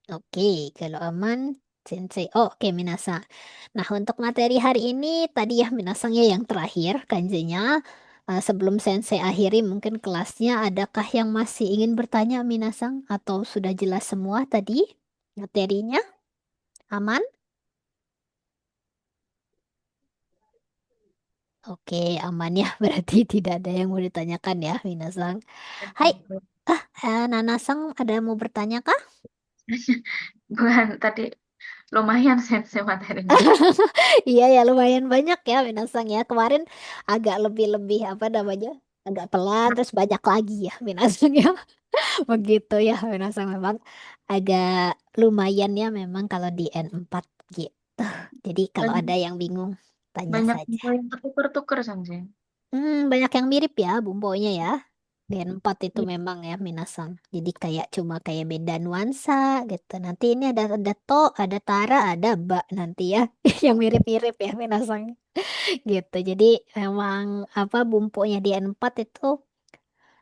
Oke, kalau aman, Sensei. Oh, oke, Minasa. Nah, untuk materi hari ini, tadi ya Minasangnya yang terakhir, kanjinya. Sebelum Sensei akhiri mungkin kelasnya, adakah yang masih ingin bertanya Minasang? Atau sudah jelas semua tadi materinya? Aman? Oke, aman ya. Berarti tidak ada yang mau ditanyakan ya, Minasang. Hai, Nanasang ada yang mau bertanya kah? Bukan, tadi lumayan sensi materinya. Iya ya lumayan banyak ya Minasang ya. Kemarin agak lebih-lebih apa namanya? Agak pelan terus banyak lagi ya Minasang ya. Begitu ya Minasang memang agak lumayan ya memang kalau di N4 gitu. Jadi kalau ada Banyak, yang bingung tanya banyak saja. info yang tertuker-tuker, sensi. Banyak yang mirip ya bumbunya ya. D4 itu memang ya Minasang. Jadi kayak cuma kayak beda nuansa gitu. Nanti ini ada to, ada tara, ada ba nanti ya yang mirip-mirip ya Minasang gitu. Jadi emang apa bumbunya di N4 itu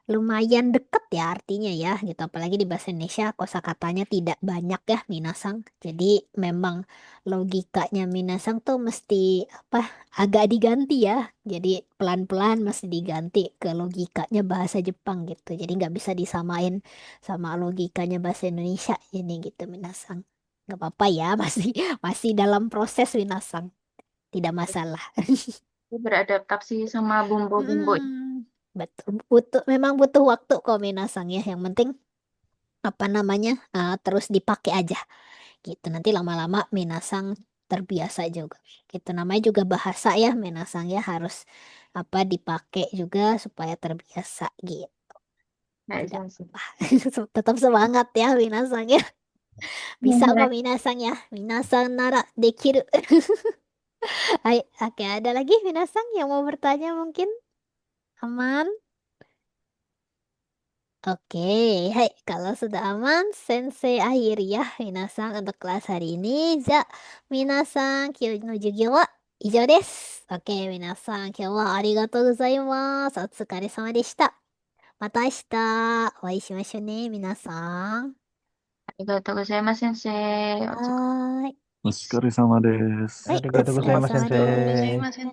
lumayan deket ya artinya ya gitu. Apalagi di bahasa Indonesia kosakatanya tidak banyak ya Minasang. Jadi memang logikanya Minasang tuh mesti apa agak diganti ya. Jadi pelan-pelan mesti diganti ke logikanya bahasa Jepang gitu. Jadi nggak bisa disamain sama logikanya bahasa Indonesia ini gitu Minasang. Nggak apa-apa ya masih masih dalam proses Minasang. Tidak masalah. Dia beradaptasi sama bumbu-bumbu. Betul, memang butuh waktu kok Minasang ya. Yang penting apa namanya terus dipakai aja gitu. Nanti lama-lama Minasang terbiasa juga. Gitu namanya juga bahasa ya Minasang ya harus apa dipakai juga supaya terbiasa gitu. Kayak Tidak sensi. apa. Tetap semangat ya Minasang ya. Bisa kok Minasang ya. Minasang nara dekiru. Hai, oke, ada lagi minasang yang mau bertanya mungkin? Aman? Oke, hai, kalau sudah aman, sensei akhiri ya minasang untuk kelas hari ini. Ja, minasang, kyou no jugyo wa ijou desu. Oke, minasang, kyou wa arigatou gozaimasu. Otsukaresama deshita. Mata ashita o会いしましょうね、皆さん。ありがとうございます、先生。お疲れはーい。お疲れ様です。はい、おありがとうございます、疲れ様先です。生。ません。